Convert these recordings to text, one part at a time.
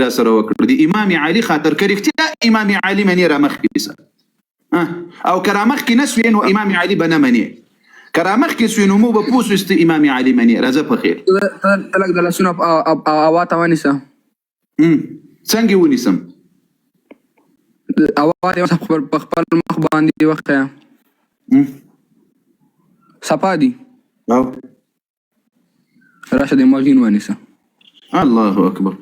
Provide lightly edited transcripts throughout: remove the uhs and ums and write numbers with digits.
را سره وکړو د امام علي خاطر که رښتیا امام علي منې را مخکې سه او که را مخکې نه سوې نو امام علي به نه منې که را مخکې سوې نو موږ به پوه سو چې امام علي منې راځه په خیر ته لږ د لاسونو هوا ته ونیسه څنګه ونیسم هوا دې په خپل مخ باندې وښیه صفا دي راشه د ماشین ونیسه الله اکبر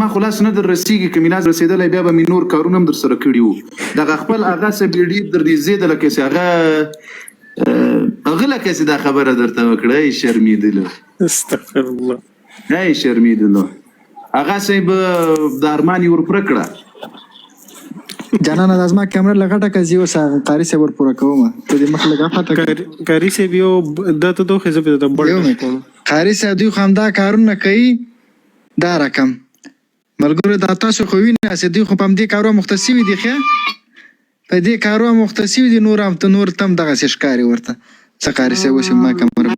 ما خلاص نه در رسیږي که میلاز رسېدلی بیا به مې نور کارونه هم در سره کړي وو دغه خپل هغه څه بیډي در نږدې ده لکه چې هغه لکه چې دا خبره درته وکړه ای شرمېدلو استغفر الله ای شرمېدلو هغه صاحب د ارمان یې ورپوره کړه جانانه دا زما کیمره لغټه که زه اوس قاري صاحب ورپوره کوم ته دې مخ لږه پته قاري صاحب یو دا ته دوه خزه په بل قاري صاحب دوی خو همدا کارونه کوي دا رقم ملګرو دا تاسو خو وینئ چې دوی خو په همدې کارونه مختص وي دي ښه په دې کارونه مختص وي دي نور تم دغسې ښکاري ورته څه قاري صاحب اوس ما کمره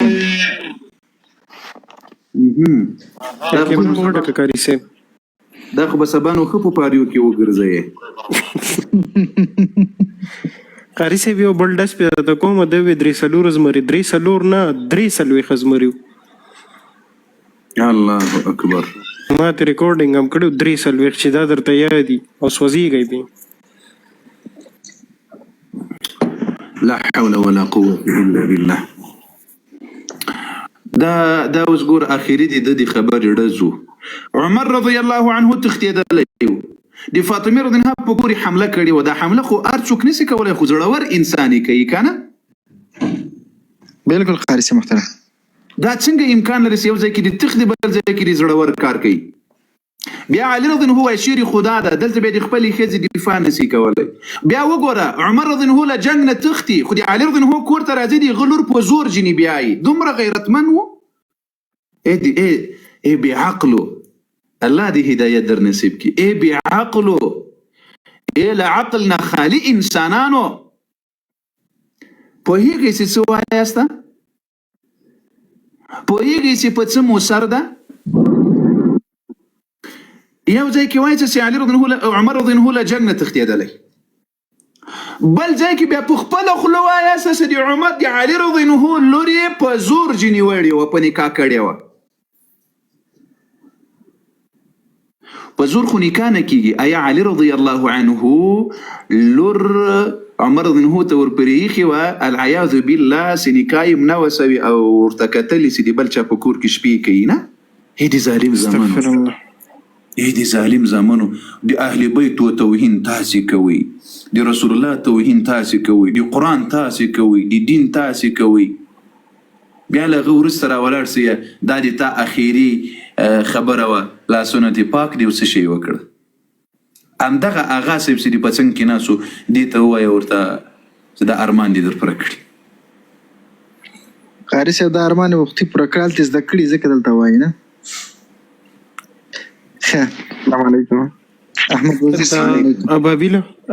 قاري صاحب دا خو به سبا نو ښه په پاریو کې وګرځئ قاري صاحب یو بل ډس پیدا کوم د وی 3 زمري 3 نه 3 خزمري الله اکبر ما ته ریکارډینګ هم کړو 3 چې دا درته یادي او سوځيږي به لا حول ولا قوة الا بالله دا اوس ګور اخیری دی د خبرې ډزو عمر رضی الله عنه تختیدلی د فاطمه رضی الله عنها په پورې حمله کړې و دا حمله خو هر څوک نشي کولی خو زړور انسان یې کوي که نه بالکل قاري صاحب محترم دا څنګه امکان لري چې یو ځای کې د تخت بل ځای کې د زړور کار کوي بیا علي رضی الله عنه شیر خدا ده دلته به د خپلې ښځې دفاع نشي کولی بیا وګوره عمر رضی الله عنه له جنګ نه تښتي خو د علي رضی الله عنه کور ته راځي د غلور په زور ځینې بیایي دومره غیرتمن و ای بعقلو الله دې هدایت در نصیب کی ای بعقلو ای له عقل نه خالي انسانانو پوهیږئ چې څه وایاست پوهیږئ چې په څه مو سر ده یو ځای کې وایي چې علي رضی الله عنه عمر رضی الله عنه له جنګ نه تښتېدلی بل ځای کې بیا په خپله خوله وایاست چې د عمر د علي رضی الله عنه لور یې په زور ځینې وړې وه په نکاح کړې وه په زور خو نکاح نه کېږي ایا علي رضی الله عنه لور عمر رضی الله عنه ته ورپرې ایښې وه العیاذ بالله چې نکاح یې نه وه سوي او ورته کتلې چې د بل چا په کور کې شپې کوي نه ای د ظالم زمانو ای د ظالم زمانو د اهل بیت و توهین تاسې کوئ د رسول الله توهین تاسې کوئ د قرآن تاسې کوئ د دین تاسې کوئ بیا له هغه وروسته راولاړ سي دا د تا اخیري خبره وه لاسونه دې پاک دي او څه شی وکړه همدغه اغا صاحب چې دې په څنګ کې ناسو دې ته ووایه ورته چې دا ارمان دې در پوره کړي قاري صاحب دا ارمان یې وختي پوره کړه هلته زده کړي ځکه دلته وایي نه ښه السلام علیکم احمد وزیر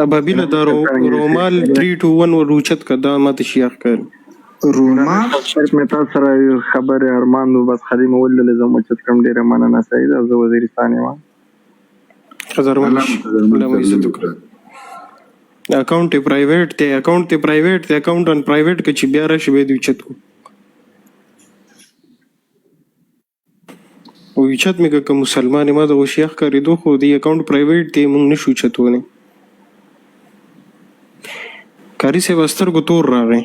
ابابیله دا رومال 3 to 1 روچت کا دا ماته شیخ کړ روما شرط میں تاسو سره خبر ارمان نو بس خدي مول له زمو چت کم ډیره مننه سعید او وزیرستان یم خزر الله عزت اکاؤنٹ پرایویٹ ته اکاؤنٹ ان پرایویٹ کې چې بیا راشي به دی چت کو او چت مې که مسلمان ما د شیخ کاری دو خو دی اکاؤنٹ پرایویٹ ته مونږ نشو چتونه کاری سے وستر کو تور راغی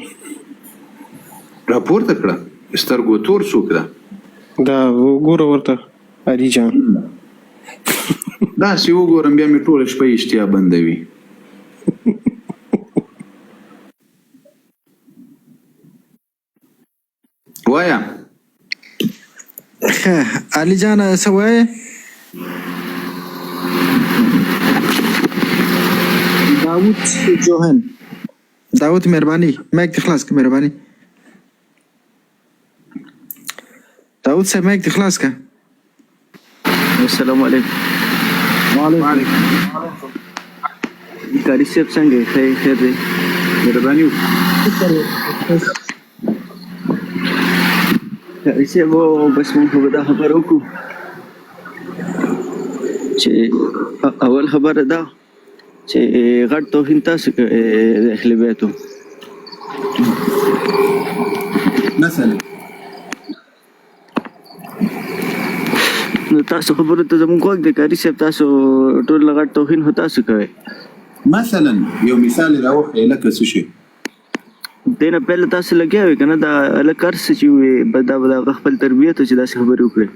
راپورته کړه سترګو تور څوک ده دا وګوره ورته علي جان داسې وګورم بیا مې ټوله شپه اشتیا بندوي وایه علي جان څه وایې داود مهرباني مایک دې خلاص کړه مهرباني داود صاحب مایک دې خلاص کړه السلام علیکم وعلیکم قاری صاحب څنګه خیر دی مهرباني قاری صاحب بس مونږ به دا خبره وکړو چې اول خبره ده چې غټ توهین تاسو د اهل بیتو مثلا نو تاسو خبره ته زموږ کوګ د کاری صاحب تاسو ټول غټ توهین هو تاسو کوي مثلا یو مثال راوخی لکه څه شي دینه پهله تاسو لګیاوي کنه دا الکر څه چې بدا خپل تربیته چې تاسو خبرې وکړي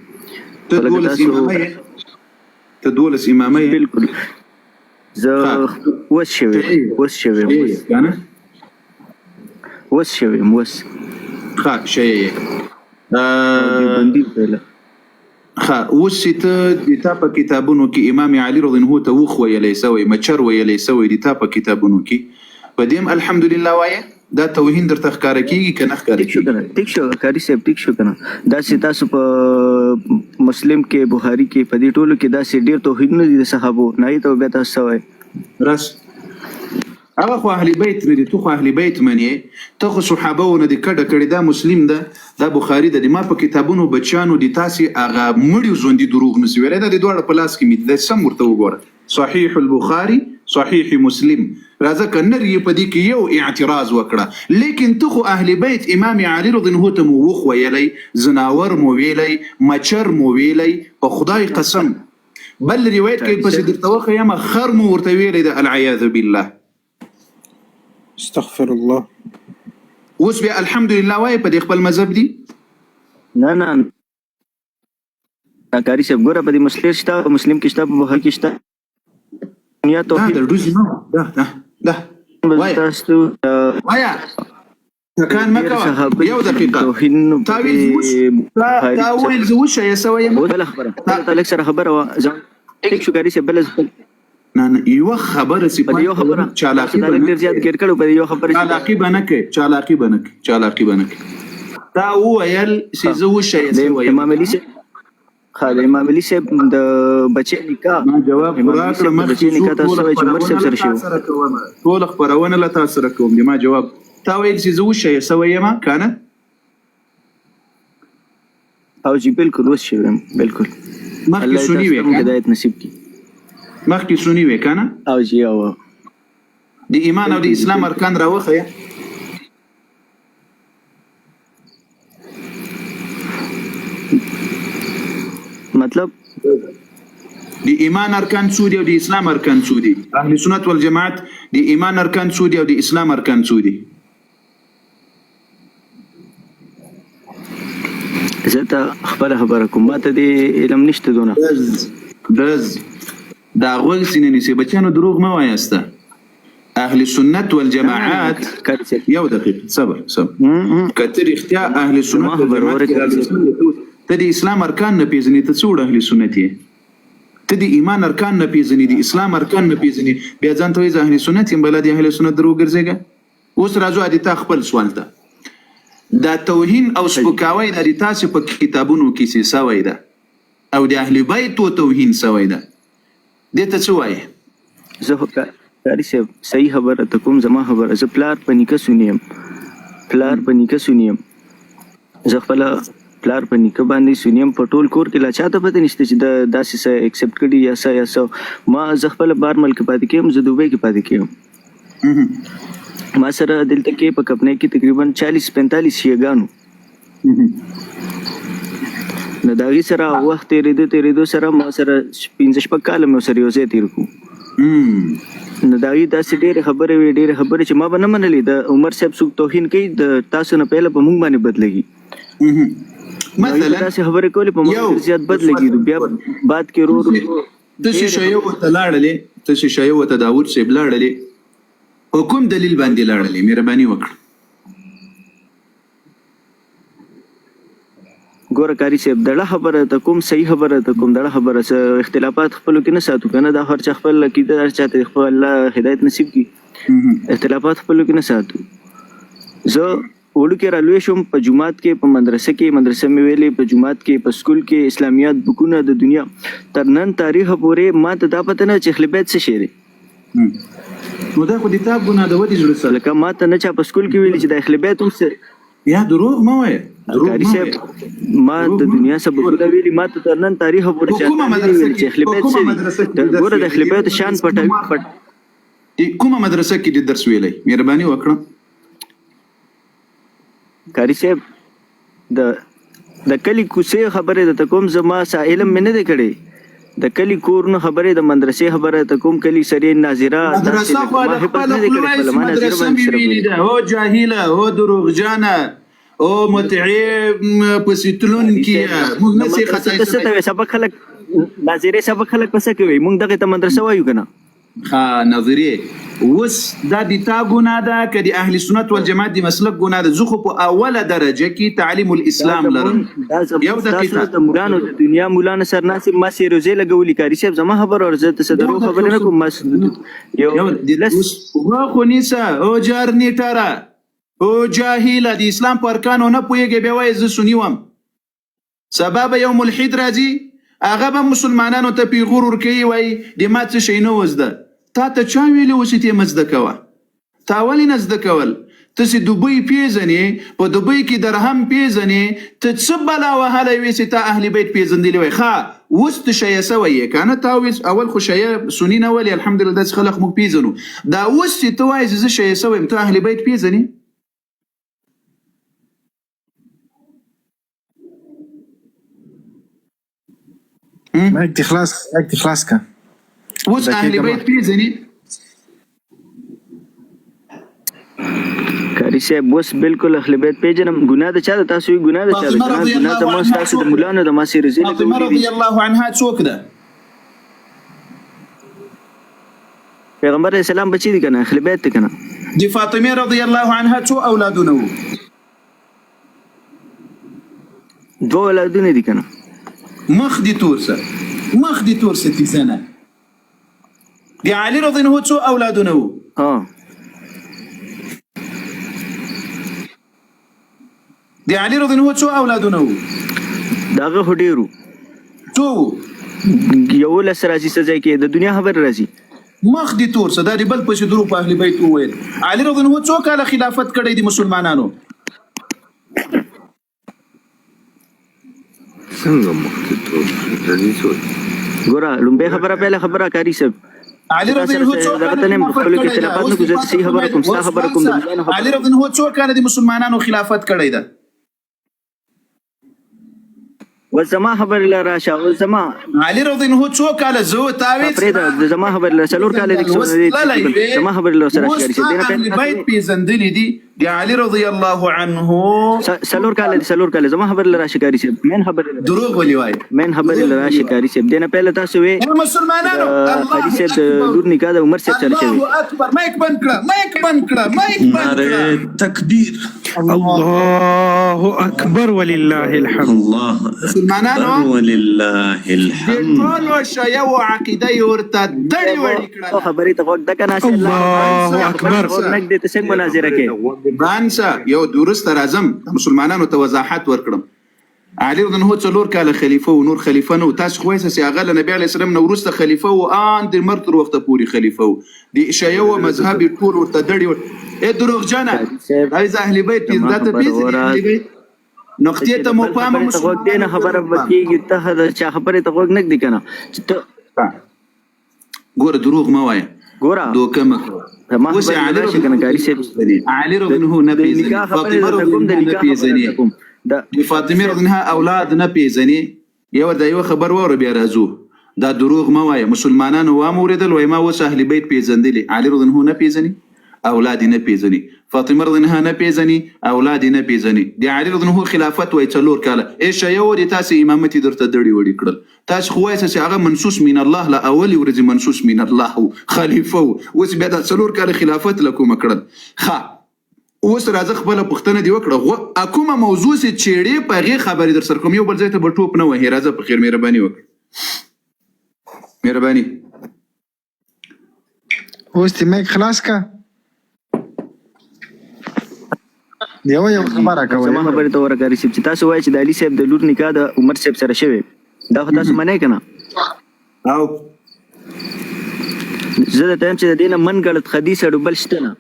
ته دولس امامه بالکل زه وس شوی ښه شی بندي پهله ښه اوس چې ته د تا په کتابونو کې امام علي رضی الله عنه ته وخ ویلی سوی مچر ویلی سوی د تا په کتابونو کې په دې الحمدلله وایه دا توهین درته ښکاره کېږي که نه ښکاره کېږي ټیک شو کاري صاحب ټیک شو که نه داسې تاسو په مسلم کې بخاري کې په دې ټولو کې داسې ډېر توهینونه دي د صحابو نه یې ته بیا تاسو څه وایې راس هغه خو اهل بیت نه دي تو خو اهل بیت منې ته خو صحابهونه دي کډه کړې دا مسلم ده دا بخاري ده د ما په کتابونو بچیانو دي تاسې هغه مړي ژوندي دروغ نسي ویلی دا د دواړه په لاس کې مې د سم ورته وګوره صحیح البخاري صحیح مسلم راځه که نر یې په دې کې یو اعتراض وکړه لیکن ته خو اهل بیت امام علي رضی الله عنه ته مو وخ ویلی زناور مو ویلی مچر مو ویلی په خدای قسم بل روایت کې پسې درته وښیم خر مو ورته ویلی ده العیاذ بالله استغفر الله اوس بیا الحمدلله وایي په دې خپل مذهب دي نه کاري صاحب ګوره په دې مسلم شته مسلم کې شته په بخاري کې شته یا توحید دا دوزي نو ده تاسو وایا کان مکه یو دقیقه تاویل زوش یا سوي ولا خبره ته لک سره خبره ټیک شو کاري صاحب بل نه یو خبره سی په یو خبره چالاکی ډیر زیات ګر کړو په یو خبره چالاکی بنک دا ویل سی زوش یا سوي امام علي خاله امام علي صاحب د بچی نکاح ما جواب راکړه مخکې نکاح تاسو چې عمر صاحب سره شو ټول خبرونه لا تاسو سره کوم ما جواب تا ویل چې زه وشه سوي ما کنه او جی بالکل وس شوم بالکل مخکې سنی وې هدایت نصیب کی مخکې سنی وې کنه او جی او د ایمان او د اسلام ارکان راوخه مطلب د ایمان ارکان څو دي او د اسلام ارکان څو دي اهل سنت والجماعت د ایمان ارکان څو دي او د اسلام ارکان څو دي زه ته خبره کوم ماته د علم نشته دونه دز دا غوږ سینې نسی بچانو دروغ ما وایسته اهل سنت والجماعات یو دقیقه صبر کتر اختیار اهل سنت والجماعت ته د اسلام ارکان نه پیژنې ته څوړ اهل سنت یې ته د ایمان ارکان نه پیژنې د اسلام ارکان نه پیژنې بیا ځان ته وایي اهل سنت یم بل د اهل سنت درو ګرځېږه اوس راځو د تا خپل سوال ته دا توهین او سپکاوی د تاسو په کتابونو کې څه سوی ده او د اهل بیت توهین سوی ده دې ته څه وایي زه کاری صحیح خبره ته کوم زما خبره زه پلار په نیکه سنیم زه خپل پلار په نیکه باندې سنیم په ټول کور کې لا چاته پته نشته چې دا داسې څه ایکسپټ کړي یا څه ما زه خپل بار ملک پاتې کېم زه دوبۍ کې پاتې کېم ما سره دلته کې په کپنۍ کې تقریبا 40-45 شیګانو نو دا غي سره وخت تیرېدو سره ما سره 15 کال مې سره یو ځای تیر کو نو دا غي داسې ډېرې خبرې چې ما به نه منلې د عمر صاحب څوک توهین کوي د تاسو نه پهله په موږ باندې بدلېږي مثلا داسې خبرې کولې په موږ زیات بدلېږي بیا بعد کې رو تاسو شایو ته لاړلې تاسو شایو ته داوود صاحب لاړلې حکم دلیل باندې لاړلې مهرباني وکړه ګوره کاری صاحب دغه خبره ته کوم صحیح خبره ته کوم دغه خبره سره اختلافات خپل کې نه ساتو کنه دا هر چا خپل کې دا چاته خپل الله هدایت نصیب کی اختلافات خپل کې نه ساتو زه وړو کې رالوي شم په جمعات کې په مدرسه مې ویلې په جمعات کې په سکول کې اسلامیات بکونه د دنیا تر نن تاریخ پورې ما ته دا پته نه چې اهل بیت څه شی دی نو دا خو د تاب ګناه د ودی جوړ سره لکه ما ته نه چا په سکول کې ویلې چې د اهل بیت هم څه یا دروغ ما وایي قاری صاحب ما د دنیا سبقونه ویلي ما ته تر نن تاریخ پورې کومه چاته مدرسه ویلي چې اهل بیت کومه څه مدرسه دي ګوره د اهل بیت شان پټوي کومه مدرسه کې د درس ویلي مهرباني وکړه قاری صاحب د کلی کوڅې خبره د کوم زما علم مې نه دی کړی د کلی کورونو خبره د مدرسې خبره ته کوم کلی سری ناظره مدرسه خو د خپل خپل مدرسه ویلي ده او جاهله او دروغجانه او متعب پسیتلون کې موږ نه سي خصایص سبق خلک ناظره سبق خلک پس کوي موږ دغه ته مدرسه وایو کنه ها نظریه وس دا د تا ګناه ده کدي اهل سنت والجماعت دي مسلک ګناه ده زخه په اوله درجه کې تعلیم الاسلام لرم یو دقیقه د مولانو د دنیا مولانا سرناسب ما سی روزه لګولي کاری صاحب زما خبر ورزه ته صدرو خبر نه کوم یو لس خو نیسه او جار نیټاره او جاهله د اسلام پر کانو نه پويږي به وای ز سنیوم سبب یوم الحد راځي هغه به مسلمانانو ته پیغور ورکوي وای د ما څه شي نه وزده تا ته چا ویلي و چې ته مزده کوه تا ولې نه زده کول ته چې دوبۍ پیژنې په دوبۍ کې درهم پیژنې ته څه بلا وهلی وې چې تا اهل بیت پیژندلی وای ښه اوس ته شیعه سوی یې که نه تا اول خو شیعه سني نه ولې الحمدلله داسې خلق موږ پیژنو دا اوس چې ته وایې چې زه شیعه سوی یم ته اهل بیت پیژنې مایک خلاص کا اوس اهل بیت پیژنې کاری صاحب اوس بالکل اهل بیت پیژنم ګناه د چا ده تاسو یې ګناه د چا ده ګناه د ما ستاسو د مولانو د ما سي رضی فاطمه رضی الله عنها څوک ده پیغمبر اسلام بچی دي کنه اهل بیت کنه د فاطمه رضی الله عنها څو اولادونه وو دوه اولادونه دي کنه مخ دي تورسه تیزنه د علي رضی الله عنه څو اولادونه وو د علي رضی الله عنه څو اولادونه وو داغه هډیرو څو یو لس راځي سزا کې د دنیا خبر راځي مخ دي تورسه دا بل پښې درو په اهل بیت وویل علي رضی الله عنه څو کاله خلافت کړی د مسلمانانو څنګه مخکې ګوره لومبه خبره پیله خبره کاری صاحب علي رضی الله عنه څو کاله خپل کې اختلافات نه گزار صحیح خبره کوم صحیح خبره کوم علي رضی الله عنه څو کاله د مسلمانانو خلافت کړی ده وزما خبر لا راشه وزما علي رضی الله عنه څو کاله زو تاویز فريده زما خبر لا سلور کاله دي زما خبر لا سره شي دي نه بیت پیزندلی دي د علي رضی الله عنه سلور کاله زما خبر لا راشه کاری سي من خبر دروغ ولي وای من خبر لا راشه کاری سي دنه پهله تاسو وي مسلمانانو حدیث د لور نکاح د عمر سے چل شي الله اکبر مایک بند کړه نعره تکبیر الله اکبر ولله الحمد الله مسلمانانو ولله الحمد ټول شیا او عقیده ورته دړي وړي کړه خبرې ته وخت د کنه الله اکبر نک دې څنګه مناظره کې بانسا یو درست راځم مسلمانانو ته وضاحت ورکړم علي رضی الله عنه څلور کاله خلیفه او نور خلیفه نو تاسو خو یې سي هغه نبی علی السلام نو ورسته خلیفه او ان د مرګ تر وخته پوری خلیفه او د شیعه او مذهب ټول ورته دړي اے دروغ جانا عايز اهل بیت ذات پیسې اهل بیت نقطې ته مو پام وګ دینه خبره وکیږي ته چا خبره ته وګ نک دي کنه ګوره دروغ ما وای ګوره دوکه ما اوس علي رضی الله عنه نبی فاطمه رضی الله عنها د فاطمه رضی الله اولاد نه پیژني یو د یو خبر وره بیا راځو دا دروغ ما وای مسلمانانو و موریدل وای ما وس اهل بیت پیژندلی علي رضی الله عنه نه پیژني اولاد نه پیژني فاطمه رضی الله عنها نه پیژني اولاد نه پیژني د علي رضی الله عنه خلافت وای څلور کاله ايش یو د تاسو امامتي درته دړي وړي کړل تاسو خو وایسه چې هغه منسوس من الله لا اول ورځ منسوس من الله خلیفہ اوس بیا د څلور کاله خلافت لکوم کړل ها اوس راځه خپل پښتنه دی وکړه کومه موضوع سي چيړي په غي خبري در سره کوم یو بل ځای ته بټوپ نه وه راځه په خیر مهرباني وکړه مهرباني اوس ته مایک خلاص کا یو خبره کوي زما خبره ته ورکاري چې تاسو وایئ چې د علي صاحب د لور نکاح د عمر صاحب سره شوی دا خو تاسو منئ کنه او زه د ټایم چې د دینه من غلط حدیث اړو بل شته نه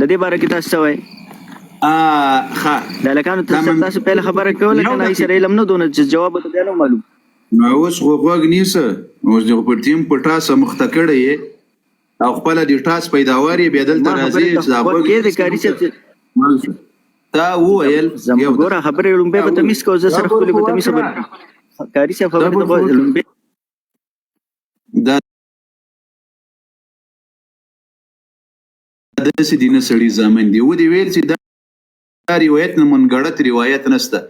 د دې باره کې تاسو وایئ ښه د هلکانو تاسو پهله خبره کوله که نه سره علم نه دونه چې جواب ورته بیا نه معلوم نو اوس غوږ نیسه اوس د په ټیم په ټاسه مخته کړی یې او خپله د ټاس پیداوار یې بیا دلته راځي چې دا غوږ کې د کاري صاحب تا وویل زموږ ګوره خبرې لومبۍ به تمیز کوو زه سره خپلې به تمیز خبرې کاري صاحب خبرې ته لومبۍ دا داسې دي نه سړي زامن دي ودې ویل چې دا روایت نه منګړت روایت نسته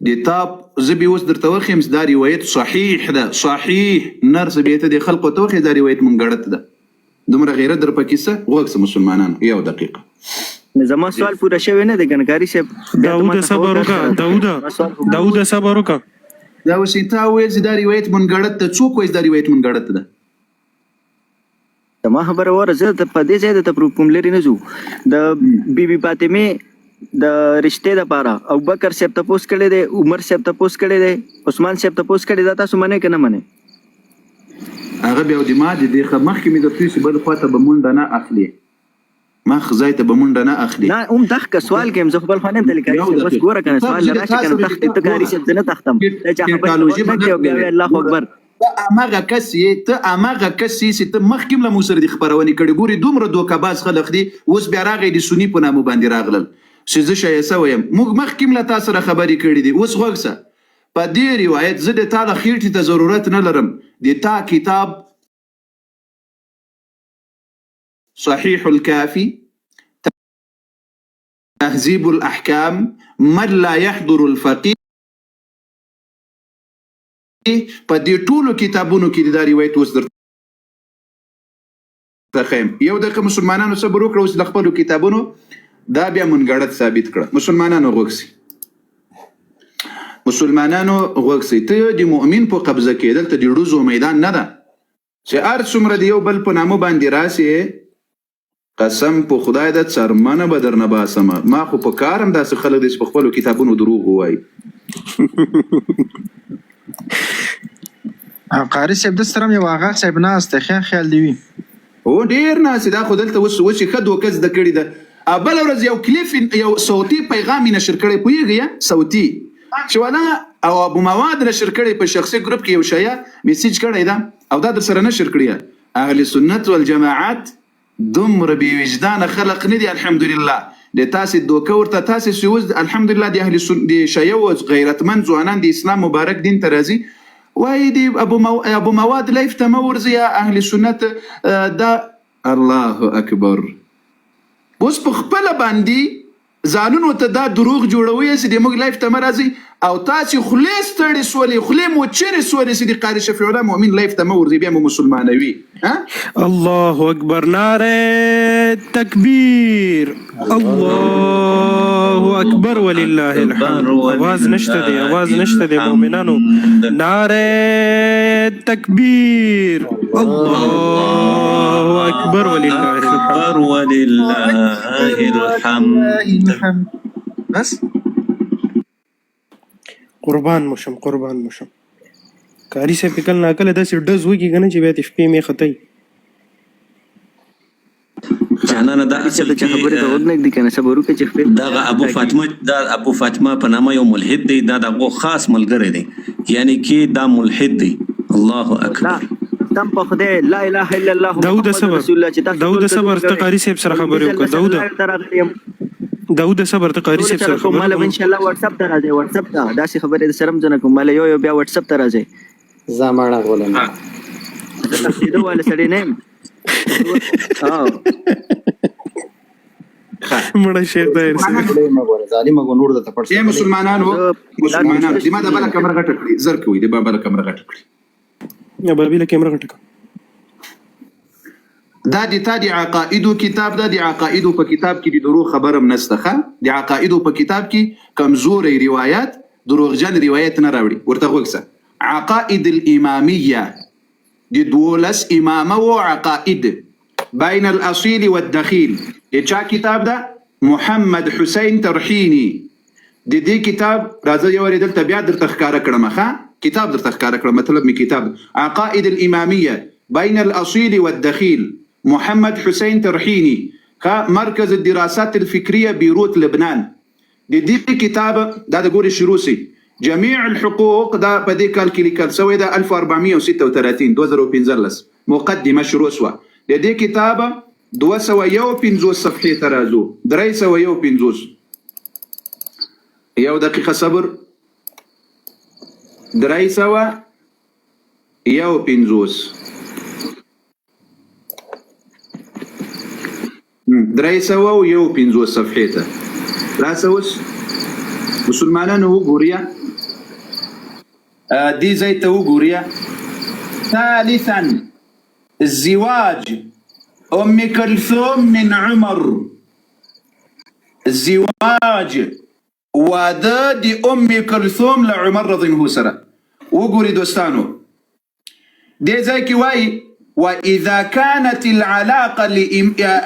د تاب زه به اوس درته وښیم چې دا روایت صحیح ده صحیح نرس بیا ته د خلقو ته وښیې دا روایت منګړت ده دومره غیرت در پکې څه غوږ څه مسلمانانو یو دقیقه زما سوال پوره شوی نه دی که نه کاري صاحب داوده صبر وکړه داوده صبر وکړه دا اوس تا ویل چې دا روایت منګړت ده څوک وایي دا روایت منګړت ده زما خبره وره زه په دې ځای ته کوم لرې نه ځو د بیبي فاطمې د رشتې دپاره ابوبکر صاحب تپوس کړی دی عمر صاحب تپوس کړی دی عثمان صاحب تپوس کړی دا تاسو منئ که نه منئ هغه بیا د ما د دې مخکې مې درته ویل چې بل خوا ته به منډه نه اخلي مخ ځای ته به منډه نه اخلي نه هم دغه سوال کوم زه خو بل خوا نه یم تللی کاري صاحب بس ګوره که نه سوال نه راشي که نه تختې ته کاري صاحب زه نه تختم دا چا خبرې نه کوي او بیا وایي الله اکبر ته هماغه کس یې چې ته مخکې هم له مو سره د خپرونې کړې ګورې دومره دوکهباز خلق دي اوس بیا راغی د سني په نامو باندې راغلل چې زه شایسته ویم موږ مخکې هم له تا سره خبرې کړې دي اوس غوږ شه په دې روایت زه د تا له خېټې ته ضرورت نه لرم د تا کتاب صحيح الكافي تهذيب الأحكام من لا يحضر الفقيه په دې ټولو کتابونو کې دا روایت اوس درته ښیم یو دقیقه مسلمانانو صبر وکړه اوس د خپلو کتابونو دا بیا منګړت ثابت کړه مسلمانانو غوږ سي مسلمانانو غوږ سي ته د مؤمن په قبضه کې دلته د ډوزو میدان نه ده چې هر څومره د یو بل په نامه باندې راسې قسم په خدای د څرمنه به درنه باسمه ما خو په کارم داسې خلک دي چې په خپلو کتابونو دروغ ووایي قاري صاحب د سره یو هغه صاحب ناست دی خیال دی وي هو ډېر ناست دا خو دلته اوس یې ښه دوکه زده کړې ده بله ورځ یو کلیف یو صوتي پیغام یې نشر کړی پوهېږې یا صوتي چې والا او ابو مواد نشر کړی په شخصي ګروپ کې یو شیه میسیج کړی ده او دا در سره نشر کړی اهل سنت والجماعت دومره بې وجدانه خلق نه دي الحمدلله د تاسې دوکه ورته تاسې چې اوس الحمدلله د اهل د شیعه و غیرتمند ځوانان د اسلام مبارک دین ته راځي وایي د ابو مواد لیف ته مه ورځي یا اهل سنت دا الله اکبر اوس په خپله باندې ځانونو ته دا دروغ جوړوي چې د موږ لایف ته مه راځي او تاسې خولې ستړې سولې خولې مو چیرې سولې چې د قاري شفیع الله مؤمن لایف ته مه ورځي بیا مو مسلمانوي الله اکبر نعره تکبیر الله اکبر ولله الحمد آواز نشته دی مؤمنانو نعره تکبیر الله اکبر ولله الحمد بس قربان مشم کاري صاحب کله ناکله داسې ډز وکړي که نه چې بیا د شپې مې خطی جانانه دا اصل کې دغه ابو فاطمه په نامه یو ملحد دی دا دغه خاص ملګری دی یعنی کې دا ملحد دی الله اکبر تم په خدای لا اله الا الله داود صبر ته قاری صاحب سره خبرې وکړه داود صبر ته قاری صاحب سره خبرې وکړه ان شاء الله واتس اپ ته راځي واتس اپ ته داسې خبرې سره مزنه کوم مال یو بیا واتس اپ ته راځي زمانہ غولم تفسیر ولا سړی نه مړه شه دا ظالم کو نور د تپړ اے مسلمانانو دما د بل کمره غټ کړی زر کوي د بل کمره غټ کړی یا بابیله کیمرا غټه دا د تا د عقائدو کتاب دا د عقائدو په کتاب کې د دروغ خبرم نسته د عقائدو په کتاب کې کمزوري روایت دروغجن روایت نه راوړي ورته وګسه عقائد الاماميه د دولس امامه او عقائد بين الاصيل والدخيل د چا کتاب دا محمد حسین ترحینی د دې کتاب راځي یو ریدل طبيعت در تخکاره کړم ښا کتاب در تخکاره کړم مطلب می کتاب عقائد الاماميه بين الاصيل والدخيل محمد حسین ترحینی مركز الدراسات الفكرية بيروت لبنان. دي كتابة دا تقول الشروسي جميع الحقوق دا بدي كالكيلي سوي دا 1436 دوزرو بينزلس مقدمة شروسوا دي كتابة 215 صفحة ترازو 315 يو دقيقة صبر 315 315 صفحة لا سوس مسلمانان هو غوريا دي زيت هو غوريا. ثالثا الزواج أم كلثوم من عمر. الزواج ودادي أم كلثوم لعمر رضي الله عنه وقوري دوستانو دي زيكي واي. وإذا كانت العلاقة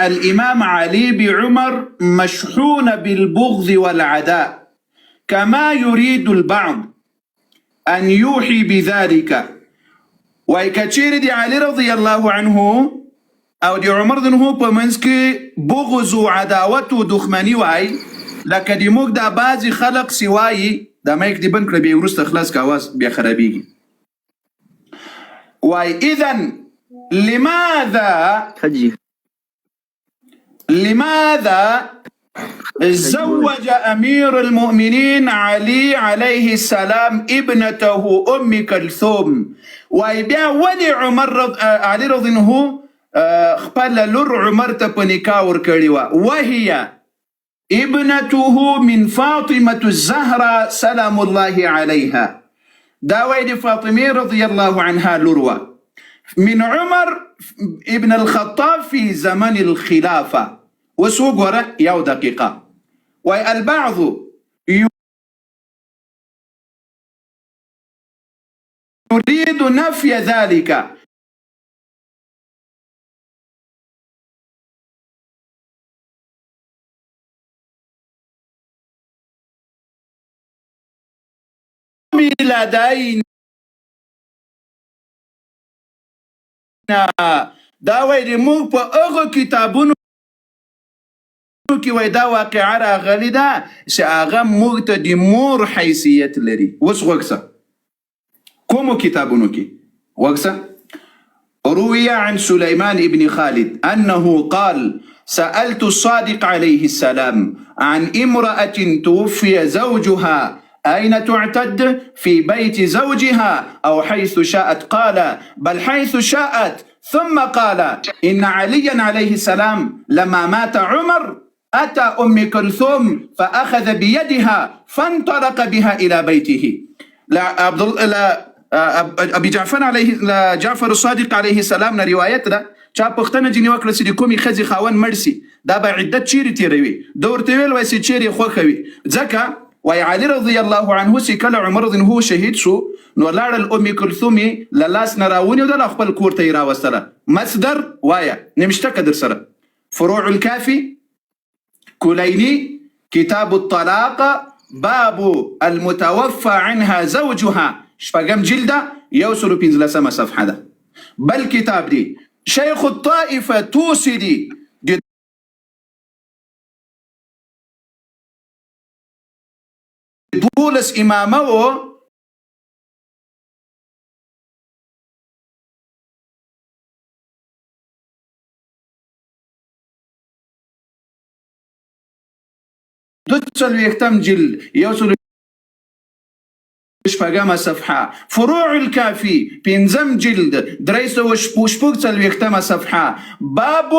الإمام علي بعمر مشحونة بالبغض والعداء كما يريد البعض أن يوحي بذلك ويكتشير دي علي رضي الله عنه أو دي عمر ذنه بمنسكي بغض وعداوة ودخماني واي لك دي موك دا بازي خلق سواي دا ما يكدي بنك ربي ورست خلاص كواس بيخربيجي. وإذن لماذا زوج أمير المؤمنين علي عليه السلام ابنته أم كلثوم ويبيع ولي عمر علي رضي الله خبال لر عمر تبنكاور كريوا وهي ابنته من فاطمة الزهراء سلام الله عليها داويد فاطمة رضي الله عنها لروا من عمر ابن الخطاب في زمن الخلافة. وسوق وراء يو دقيقة. والبعض يريد نفي ذلك بلدين دا وای موږ په هغه کتابونو کې وای دا واقعه راغلې ده چې هغه موږ ته د مور حیثیت لري. اوس وګسه کومو کتابونو کې وګسه روي عن سليمان بن خالد أنه قال سألت الصادق عليه السلام عن امرأة توفي زوجها أين تعتد في بيت زوجها أو حيث شاءت قال بل حيث شاءت ثم قال إن عليا عليه السلام لما مات عمر أتى أم كلثوم فأخذ بيدها فانطلق بها إلى بيته. أبي جعفر عليه جعفر الصادق عليه السلام روايتنا چا پختنه جنی وکړه چې کومي خزي خاون مرسي دا به عدت چیرې تیروي دورته ویل وای چې چیرې خوخوي ځکه وای علي رضي الله عنه چې کله عمر رضی الله شهید شو نو لاړ الام كلثوم لاس نراوني د خپل کور ته راوستله. مصدر وایا نمشته کدر سره فروع الكافي كليني كتاب الطلاق باب المتوفى عنها زوجها شپږم جلده يوصل بينزلسمه صفحه ده. بل كتاب دي شيخ الطائفة توسدي دولس إمامه دوتسل يختم جل يوصل شپږمه صفحه. فروع الكافي بينزم جلد دريسه وشبوكتل يختم صفحه. باب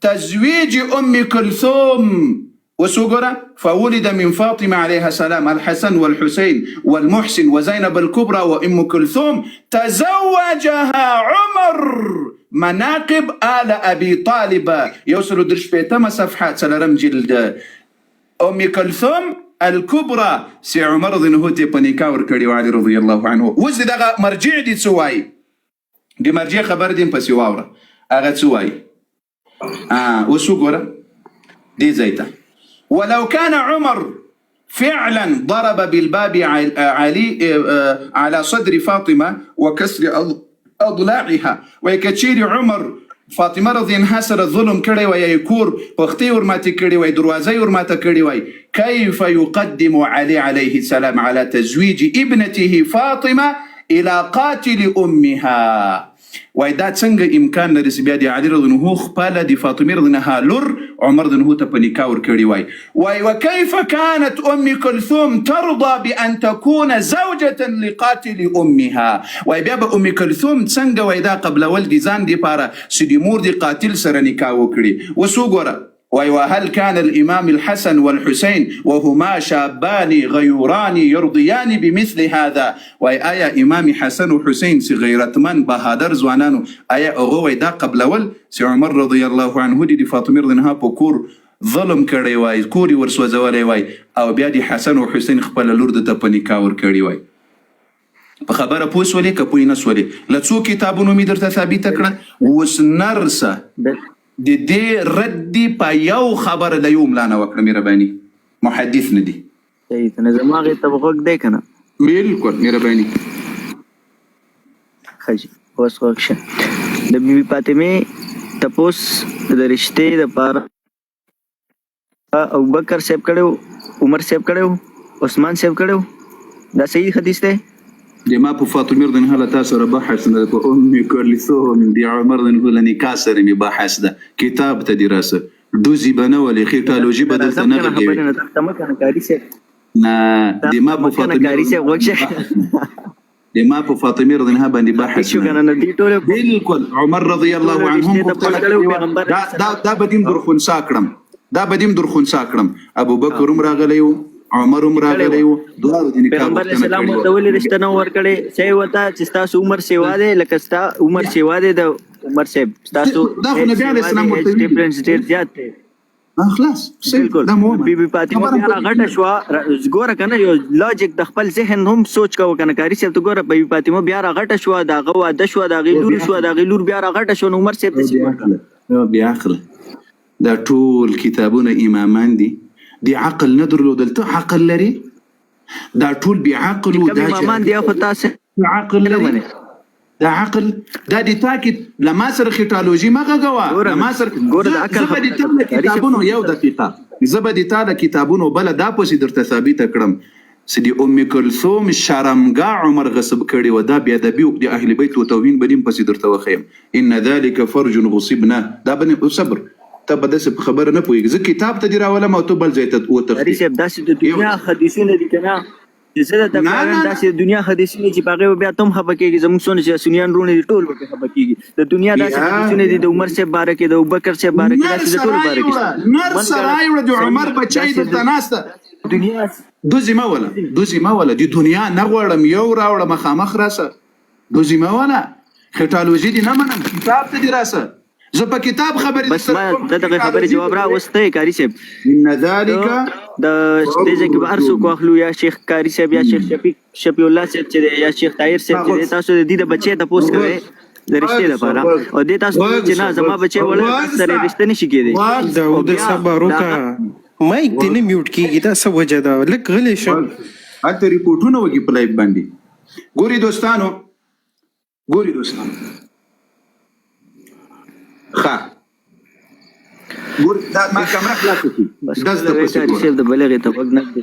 تزويج أم كلثوم وسجرة فولد من فاطمة عليها السلام الحسن والحسين والمحسن وزينب الكبرى وأم كلثوم تزوجها عمر مناقب آل أبي طالب يوصل درش بيتم صفحة سلرم جلد أم كلثوم الكبرى سي عمر رضي الله عنه بنيكاور كري وعلي رضي الله عنه. وزد دغه مرجع دي سواي دي مرجع خبر دي پسې واوره هغه سواي وسوګوره دي زيته. ولو كان عمر فعلا ضرب بالباب علي على صدر فاطمة وكسر أضلاعها ويكتشير عمر فاطمه رضی عنها سره ظلم کړی وای، یا کور پختې ورماتې کړی وای، دروازه یې ورماته کړی وای، کیف یقدم علی علیه السلام على تزویج ابنته فاطمه الى قاتل امها. وای دا څنګه امکان لري چې بیا د علي رضی الله عنه خپله د فاطمې رضی الله عنها لور عمر رضی الله عنه ته په نکاح ورکړي وای. وای وکیف كانت ام کلثوم ترضى بان تكون زوجة لقاتل امها. وای بیا به ام کلثوم څنګه وای دا قبل ول د ځان لپاره چې د مور د قاتل سره نکاح وکړي. وسو ګوره وای وهل كان الامام الحسن والحسين وهما شابان غيوران يرضيان بمثل هذا. وای آیا امام حسن و حسین سی غیرتمن بهادر ځوانانو آیا هغه وای دا قبل ول چې عمر رضی الله عنه د فاطمه رضی الله عنها په کور ظلم کړی وای، کور یې ورسوځولی وای، او بیا د حسن او حسین خپله لور د ته په نکاح ورکړي وای. په خبره پوه سولې که پوه نه سولې؟ له څو کتابونو مې درته ثابته کړه، اوس نرسه د دې رد په یو خبره د یو ملا نه وکړه مهرباني، محدث نه دي. صحیح ته زما هغې ته به غوږ دی که نه؟ بالکل مهرباني. ښه جي اوس غوږ شه. د بیبي فاطمې تپوس د رشتې دپاره ابوبکر صاحب کړی و، عمر صاحب کړی و، عثمان صاحب کړی و، دا صحیح حدیث دی؟ د ما په فاطمه رضی الله عنها تا سره بحث نه ده، په ام کلثوم د عمر رضی الله عنه نکاح سره مې بحث ده. کتاب ته دې راسه ډوزي به نه ولې خیټالوژي به دلته نه لګوي نه. د ما په فاطمه رضی الله عنها باندې بحث نه. بالکل عمر رضی الله عنهم دا بدیم در خنسا کړم، ابوبکر هم راغلی و، عمر هم راغلی و، دواړو د نکاح پیغمبر علیه السلام ورته ولې رشته نه ورکړې؟ څه یې ورته چې ستاسو عمر سیوا دی لکه ستا عمر سیوا دی د عمر صاحب، ستاسو ډیفرنس ډېر زیات دی. خلاص بالکل. بیبي فاطمه بیا راغټه شوه. ګوره که نه یو لاجیک د خپل ذهن هم سوچ کوه که نه کاري صاحب. ته ګوره بیبي فاطمه بیا راغټه شوه، د هغه واده شوه، د هغې لور شوه، د هغې لور بیا راغټه شوه، نو عمر صاحب ته څه بیا اخله. دا ټول کتابونه امامان دي، دی عقل نه درلودل. ته عقل لري؟ دا ټول بې عقل و. کوم امامان دي خو تاسې عقل لري؟ دا عقل دا د تا کې له ما سره خیټالوژي مه غږوه. له ما سره زه به د تا له کتابونو یو دقیقه زه به د تا له کتابونو بله دا پسې درته ثابته کړم چې د ام کلثوم شرمګاه عمر غصب کړی و. دا بېادبي د اهل بیت و توهین به دیم پسې درته وښیم. ان ذلک فرج غصبناه. دا به صبر ته به داسې په خبره نه پوهېږي. زه کتاب ته دې راولم او ته بل ځای ته وتښتې. صاحب داسې د دنیا حدیثونه دي که نه، زه درته وایم داسې د دنیا حدیثونه چې په هغې بیا ته هم خفه کېږي. زموږ څونه چې سنیان وروڼه دي ټول ورته خفه کېږي. د دنیا داسې حدیثونه دي د عمر صاحب باره کې، د ابوبکر صاحب باره کې، داسې د ټولو باره کې. نرسه راوړه د عمر بچی دلته ناسته. دنیا دوزي مه وله د دنیا نه غواړم، یو راوړه مخامخ راسه. دوزي مه وله، خیټالوژي دې نه منم، کتاب ته دې راسه. زه په کتاب خبرې بس ما د دغه خبرې جواب راوستی کاري صاحب. ان ذلک د دې ځای کې به هر څوک واخلو، یا شیخ کاري صاحب، یا شیخ شفیع الله صاحب چې دی، یا شیخ طاهر صاحب چې دی. تاسو د دې د بچی تپوس کوئ د رشتې لپاره، او دې تاسو چې نه زما بچی وړه سره رشته نشي کېدی. داود صبر وکړه، مایک دې نه میوټ کېږي. دا څه وجه ده؟ لږ غلی شه. هلته ریپورټونه وکړي په لایف باندې. ګوري دوستانو ښه ګور دا ما کمره خلاصه کړي. داس د کاري صاحب د بلغې ته غوږ نه ږدي.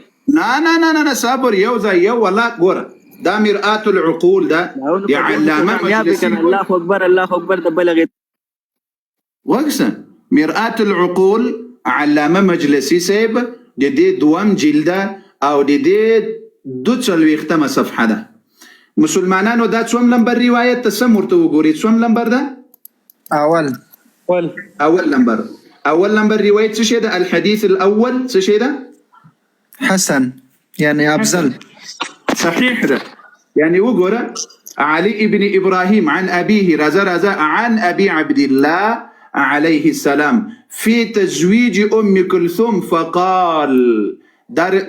نه صبر، یو ځای یو ولا. ګوره دا مرآت العقول ده د علامه مجلسي. الله اکبر الله اکبر د بلغې وګسه مرآت العقول علامه مجلسي صاحب د دې دوم جلده او د دې 42 صفحه ده. مسلمانانو دا څوم لمبر روایت ته سم ورته وګورئ. څوم لمبر ده؟ اول نمبر روایت څه شي ده؟ الحديث الاول څه شي ده؟ حسن يعني افضل. صحيح ده. يعني وګوره علي ابن ابراهيم عن ابيه رضا عن ابي عبد الله عليه السلام في تزويج ام كلثوم فقال.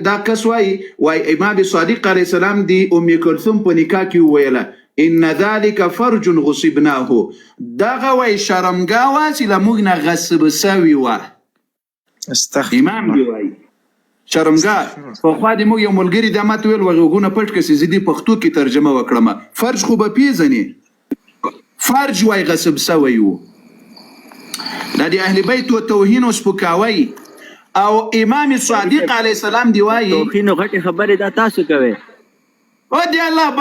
دا کس وای امام صادق علیه السلام دی ام کلثوم په نکاح کې ویله ان ذلك فرج غصبناه. دغه وای شرمګاه وه چې له موږ نه غصب سوي وه. امام دی وای شرمګاه. پخوا د موږ یو ملګري دا ماته ویل غوږونه پټ کړه چې زه دې پښتو کې ترجمه وکړم. فرج خو به پېژنې، فرج وای غصب سوی و. دا د اهل بیت و توهین او سپکاوی او امام صادق علیه السلام دی وایي توهین او غټې خبرې دا تاسو کوئ. او دی الله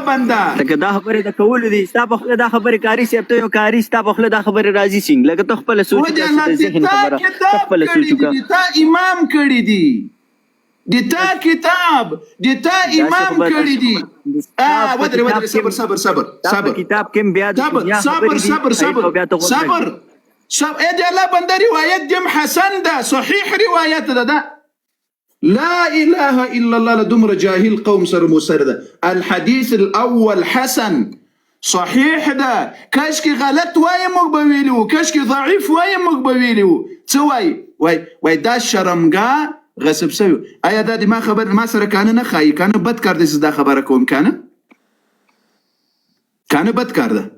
بنده لکه دا خبرې د کولو دي ستا په خوله دا خبرې کاري صاحب ته یو کاري ستا په خوله دا خبرې راځي سینګ لکه ته خپله سوچ او دی الله د تا امام کړي دي د تا کتاب د تا امام کړي دي ودرې صبر کتاب کې بیا صبر اے دی الله بنده روایت دیم حسن ده صحیح روایت ده لا اله الا الله لدمر جاهل قوم سر مسر ده الحديث الاول حسن صحيح ده كشكي غلط واي مقبويلو كشكي ضعيف واي مقبويلو تسوي واي دا شرمگا غصب سوي ايا دا دي ما خبر ما سره كان نه خاي كان بد کار دي دا خبره کوم كان بد کار ده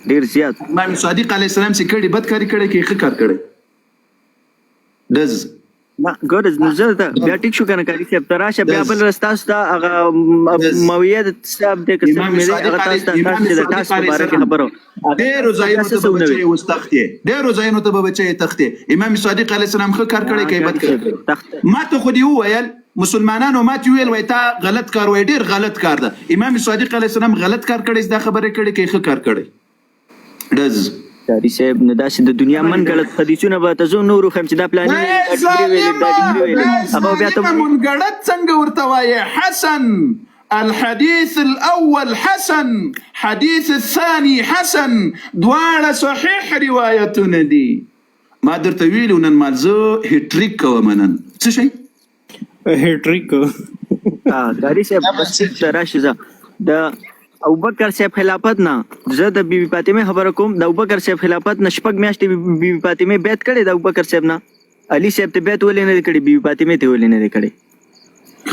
ډیر زیات. امام صادق علیه السلام چې کړي بد کاری کړي کې ښه کار کړي دز نه ګورز نو زه ته بیا ټیک شو کنه کاری صاحب تراشه بیا بل رستاس ته هغه مویه صاحب دې کسم مې هغه تاسو ته تاسو مبارک خبرو ډېر زاینو ته بچي واستختي ډېر زاینو ته بچي تختي امام صادق علیه السلام ښه کار کړي کې بد کړي ما ته خو دی ویل مسلمانانو ما ته ویل وای تا غلط کار وای ډېر غلط کار ده امام صادق علیه السلام غلط کار کړي دا خبره کړي کې ښه کار کړي دز کاری صاحب نه داسې د دنیا من غلط حدیثونه به تاسو نور خم چې دا پلان هغه بیا ته من غلط څنګه ورته وایي حسن الحديث الاول حسن حديث الثاني حسن دواړه صحیح روایتونه دي ما درته ویلو نن مالزه هټریک کوم نن څه شي هټریک کاری صاحب بس تراشه د ابوبکر صاحب خلافت نه زه د بیبي فاطمه خبره کوم د ابوبکر صاحب خلافت نه شپږ میاشتې بیبي فاطمه بیعت کړي د ابوبکر صاحب نه علي صاحب ته بیعت ولې نه کړي بیبي فاطمه ته ولې نه کړي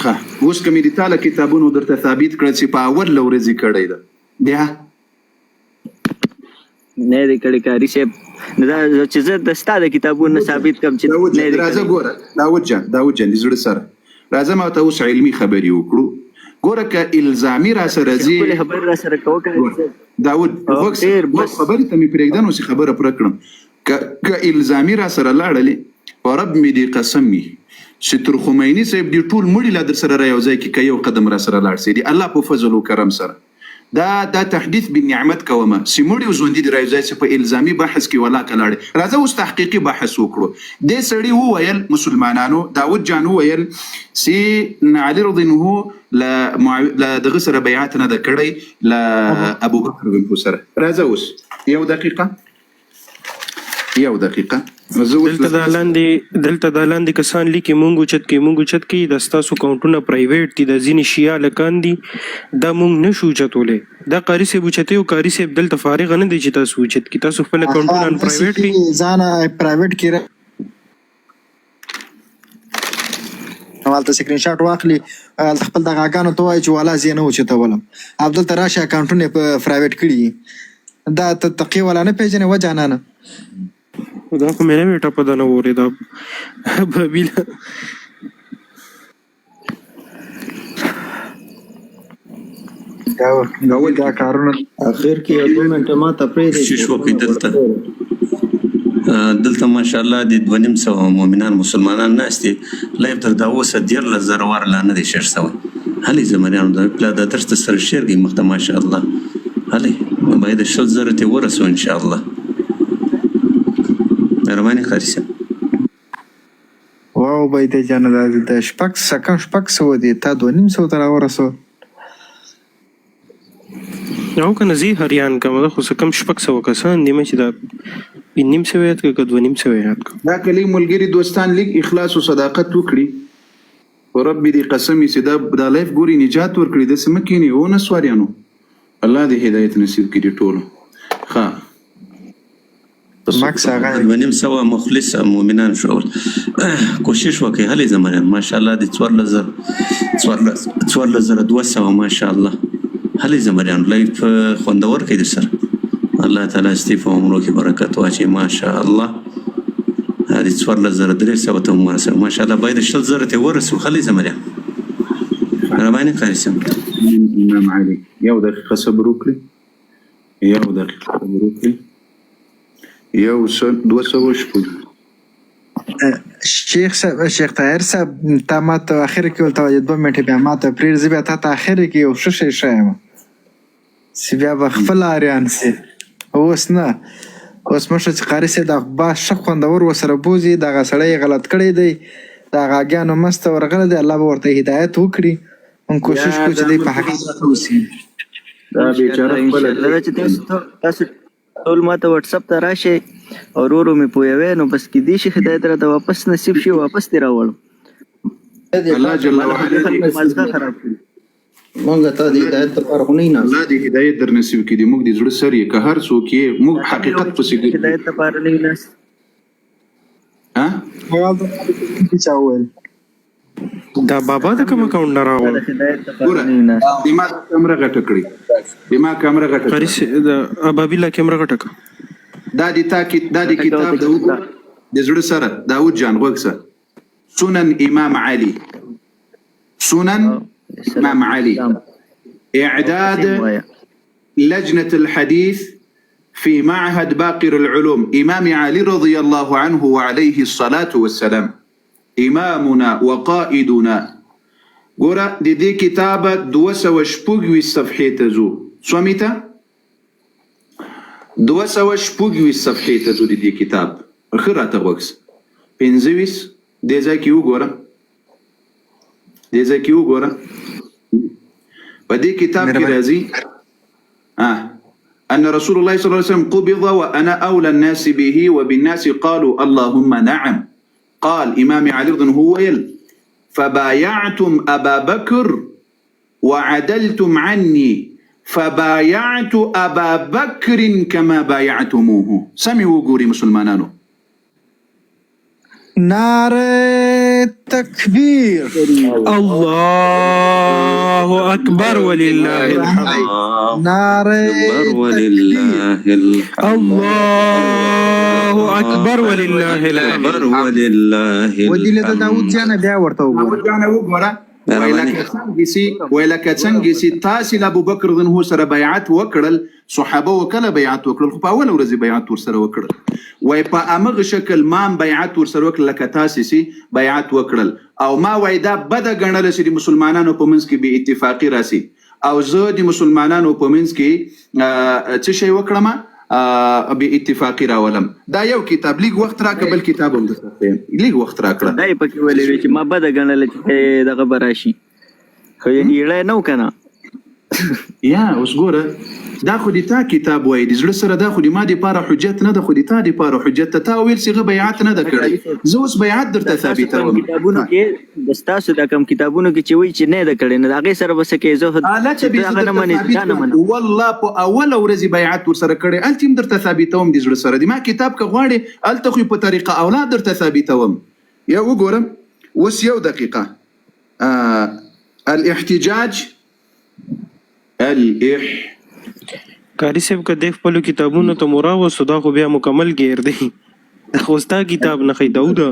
ښه اوس کومې د تعالی کتابونو درته ثابت کړل چې په اول ورځ کړي ده بیا نه دې کړي کاری صاحب دا چې زه د ستاده کتابونو ثابت کوم چې نه راځه ګوره داود جان د زړه سره راځه ما ته اوس علمي خبرې وکړو ګوره که الزامي را سره زی خبر را سره کوه داود خبرې ته مې پرېږده نو خبره پوره کړم که الزامي را سره لاړلې په رب مې دې قسم وي چې تر خمیني صاحب دې ټول مړي لا در سره را یو ځای کې که یو قدم را سره لاړ سي دي الله په فضل و کرم سره دا تحديث بالنعمت کومه سیمړي وزوندي د راځي چې په الزامي بحث کې ولا کلاړي راځه اوس تحقیقي بحث وکړو د سړي وویل مسلمانانو داود جان وویل سي علي رضی الله لا دغه سره بیعت نه د کړی لا ابو بکر بن سره راځه اوس یو دقیقه دلته د لاندې کسان لیکي مونږ چت کې د ستاسو اکاونټونه پرایویټ دي د ځینې شیعه لکان دي دا مونږ نشو چتولې دا قاری صاحب چته او قاری صاحب دلته فارغ نه دي چې تاسو چت کې تاسو خپل اکاونټونه پرایویټ کې ځان پرایویټ کې نوالته سکرین شاټ واخلي خپل د غاګانو ته وایي چې والا زینه و چتولم عبدل تراشه اکاونټونه پرایویټ کړي دا تقی ولا نه پیژنې و جانانه دا خو مې نه ویټه په دنه وورې دا بابیله دا کارونه اخر کې یو منټه ما ته پرې شش وکړي دلته ماشاءالله د 200 مؤمنان مسلمانان ناشتي لایف تر دا اوسه 10000 ور لانه دي 600 هلي زمریان د پلا د درس سره شیر کې مخته ماشاءالله هلي باید 10000 ته ورسو ان شاء الله مهرباني خارسه واو باید جان د شپک سو دي تا 200 تر ورسو یو کنه زی هریان کوم خو کم شپک سو کسان نیمه چې دا 900 کې 200 دا کلی ملګری دوستان لیک اخلاص او صداقت وکړي ورب دې قسم چې دا لایف ګوري نجات ورکړي د سمکینی او نسواریانو الله دې هدایت نصیب کړي ټول ها ماکس هغه 200 مخلص مؤمنان شو کوشش وکړي هلي زمریان ماشاءالله د 4200 ماشاءالله هلي زمریان لایف خوندور کړي سر الله تعالی استیفا عمرو کې برکت واچي ماشاءالله هذه 4300 ته ورسه ماشاءالله باید 10000 ته ورسو خلي زمریان مهرباني خالص امام علي یو دقیقه صبر وکړئ یو دقیقه خبرې وکړي. 200 شیخ طاهر صاحب تا ما ته اخر کې ولته 2 منټه بیا ما ته پرېږدي، زه بیا تا ته اخر کې یو ښه شی ښیم چې بیا به خپل اریان سي. اوس نه، اوس مشه چې قاري صاحب دا باز ښه خوندور ورسره بوځي، دغه سړی غلط کړی دی، د غاګیانو مسته ورغلی دی، الله به ورته هدایت وکړي. موږ کوشش کوو چې دی په حقیقت اوسي. دا بیچاره خپل انشاءالله چې تاسو ټول ما ته واتساپ ته راشئ او ورو مې پوهوي، نو بس کېدای شي هدایت راته واپس نصیب شي، واپس دې راوړم. الله جل وعلا مازغه خراب کړي. مونږ ته د هدایت لپاره خو نه یې ناست. الله دې هدایت در نصیب کړي. موږ د زړه سر یې که هر څوک یې موږ حقیقت پسې ګرځو. هدایت لپاره نه یې ناست. ها چا وویل دا بابا د کوم اکاونټ نه راغلی؟ هدایت لپاره ګوره نه یې ناست. دماغ کمره غټه کړي، دماغ کمره غټه قاری کړي. د ابابیلا کیمره غټه کړه. دا د کتاب د زړه سره داود جان غوږ سره سنن امام علي، سنن امام علي، اعداد لجنة الحديث في معهد باقر العلوم، امام علي رضي الله عنه وعليه الصلاة والسلام، امامنا وقائدنا. ګوره د دې کتاب 226 صفحې ته ځو، سومیته 226 صفحې ته ځو د دې کتاب. ښه راته غوږ شه. 25 دې ځای کې وګوره، دې ځای کې وګوره په دې کتاب کې راځي أن رسول الله صلى الله عليه وسلم قبض وأنا أولى الناس به وبالناس قالوا اللهم نعم. قال إمام علي رضي الله عنه فبايعتم أبا بكر وعدلتم عني فبايعت أبا بكر كما بايعتموه. سمعوا قوري مسلمانانو. نعره تکبیر، الله اکبر ولله الحمد. نعره ولله الحمد. الله اکبر ولله الحمد. ودی له داود جان بیا ورته وګوره. داود جان وګوره ویلکه څنګه سي تاسو له ابو بکر رضی الله سره بیعت وکړل، صحابه وکړه بیعت وکړل، خو په اول ورځ بیعت ور سره وکړل. وای په امغه شکل ما بیعت ور سره وکړل لکه تاسو سي بیعت وکړل، او ما وای دا بد غنل چې د مسلمانانو په منځ کې به اتفاقی راسي، او زه د مسلمانانو په منځ کې څه شی وکړم به اتفاقی راولم. دا یو کتاب لیګ وخت راکړه، بل کتاب هم درته لیګ وخت راکړه. دا یې پکې ولې وی چې ما بد غنل چې دغه براشي، خو یې ایړه نو کنه. یا اوس ګوره دا خو د تا کتاب وای، د زړه سره دا خو د ما د پاره حجت نه ده، خو د تا د پاره حجت ته. تا ویل چې بیعت نه ده کړی، زه اوس بیعت درته ثابتوم. کتابونو کې د ستاسو د کم کتابونو کې چې وایي چې نه ده کړی، نه د هغې سره به څه کوې؟ زه هغه نه منې، دا نه منم. والله په اوله ورځ بیعت ورسره کړی، هلته هم درته ثابتوم د زړه سره. د ما کتاب که غواړې هلته خو په طریقه اولاد درته ثابتوم. یا وګورم اوس یو دقیقه الاحتجاج قاری صاحب که د خپلو کتابونو ته مو راوستو، دا خو بیا مکمل ګیر دی. خو ستا کتاب نه ښایي داوده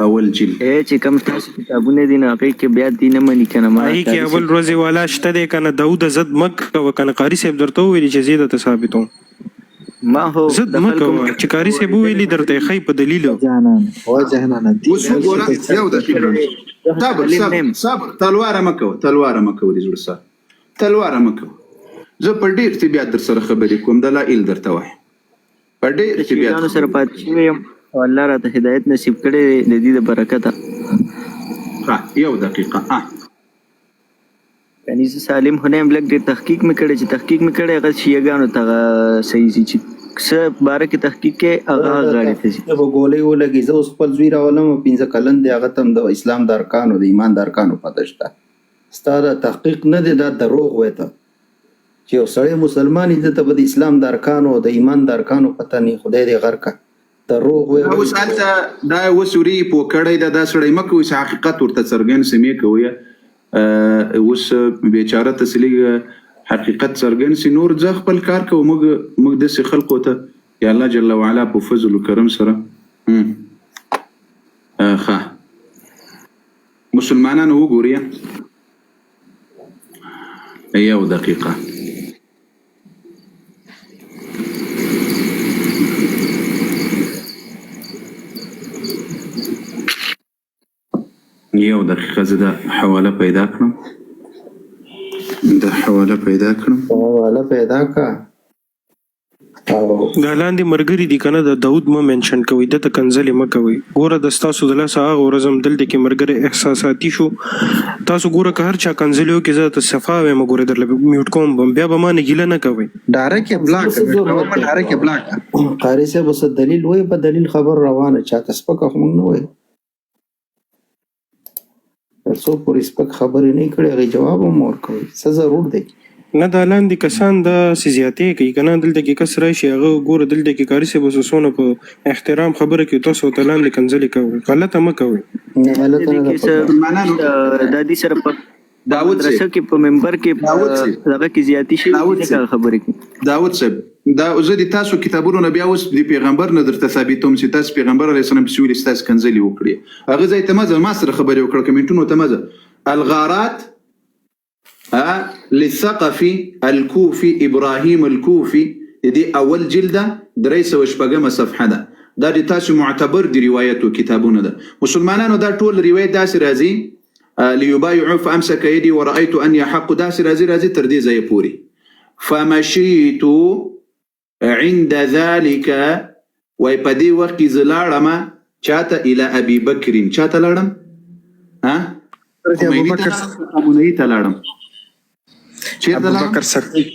اول جلد چې کوم تاسو کتابونه دي نو هغې کې بیا دي نه مني که نه. ما هغې کې اول ورځې والا شته دی که نه؟ داوده ضد مه کوه که نه. قاري صاحب درته وویلي چې زه درته ثابتوم. ما هو ضد مه کوه چې قاري صاحب وویلي درته یې ښایي په دلیلو. اوس وګوره یو دقیقه صبر تلواره مه کوه، تلواره مه کوه د زړه سره، تلواره مه کوه. زه په ډېر احتیاط در سره خبرې کوم، دلایل درته وایم په ډېر احتیاط سره پاتې شوی یم او الله راته هدایت نصیب کړی دی د دې د برکته. یو دقیقه یعنې زه سالم خو نه یم، لږ ډېر تحقیق مې کړی، چې تحقیق مې کړی هغه شیعهګانو ته صحیح سي چې څه باره کې تحقیق کې هغه غاړې ته ځي. به ګولۍ ولګي. زه اوس خپل زوی راولم 15 کلن دی، هغه ته هم د اسلام د ارکانو د ایمان د ارکانو پته شته. ستا دا تحقیق نه دی، دا دروغ وی ته چې یو سړی مسلمان دی ته به د اسلام د ارکانو د ایمان د ارکانو پته نه. خدای دې غر کا دروغ وی. اوس هلته دا اوس وري پوه کړی ده، دا سړی مه کوئ چې حقیقت ورته څرګند سي مې کوئ. اوس بیچاره ته چې لږ حقیقت څرګند سي، نور ځه خپل کار کوو. موږ داسې خلقو ته یا الله جل وعلا په فضل و کرم سره ښه مسلمانانو وګورئ. یو دقیقه یو دقیقه زه دا حواله پیدا کړم حواله پیدا کا او دا لاندې مرګري دي کنه د داود مو منشن کوي دته کنځلې م کوي ګوره د تاسو د لاسه هغه ورځم دلته کې مرګري احساساتي شو تاسو ګوره که هر چا کنځلیو کې زه ته صفا وایم ګوره درله میوټ کوم بیا به ما نه ګیله نه کوي ډایرکټ بلاک قاری صاحب وس دلیل وای په دلیل خبر روانه چاته سپکه هم نه وای څو پوری سپک خبرې نه کړي هغه جواب هم ورکوي څه ضرور دی نه دا لاندې کسان د سزیاتې کوي کنه دلته کې کس راشي هغه ګوره دلته کې کاری سه بوسونه په احترام خبره کوي تاسو ته لاندې کنځلې کوي غلطه م کوي د دې سره په داود رسو کې په منبر کې هغه کې زیاتی شي خبرې کوي داود صاحب دا زه تاسو کتابونو نه بیا اوس د پیغمبر نه درته ثابتوم چې تاسو پیغمبر علیه السلام په سویل تاسو کنځلې وکړي هغه ځای ته ما سره خبرې وکړه کمنټونو ته الغارات للثقفي الكوفي ابراهيم الكوفي دي اول جلده 300 صفحه ده دا د تاسو معتبر دی روایتو کتابونه ده مسلمانانو دا ټول روایت داسې راځي ليبايعوا فامسك يدي ورايت ان يحق داسې راځي تر دې ځای پوري فمشيت عند ذلك وای په دې وخت کې زلاړم چاته الى ابي بکر چاته لاړم ابو بکر لاړم ابو بکر صدیق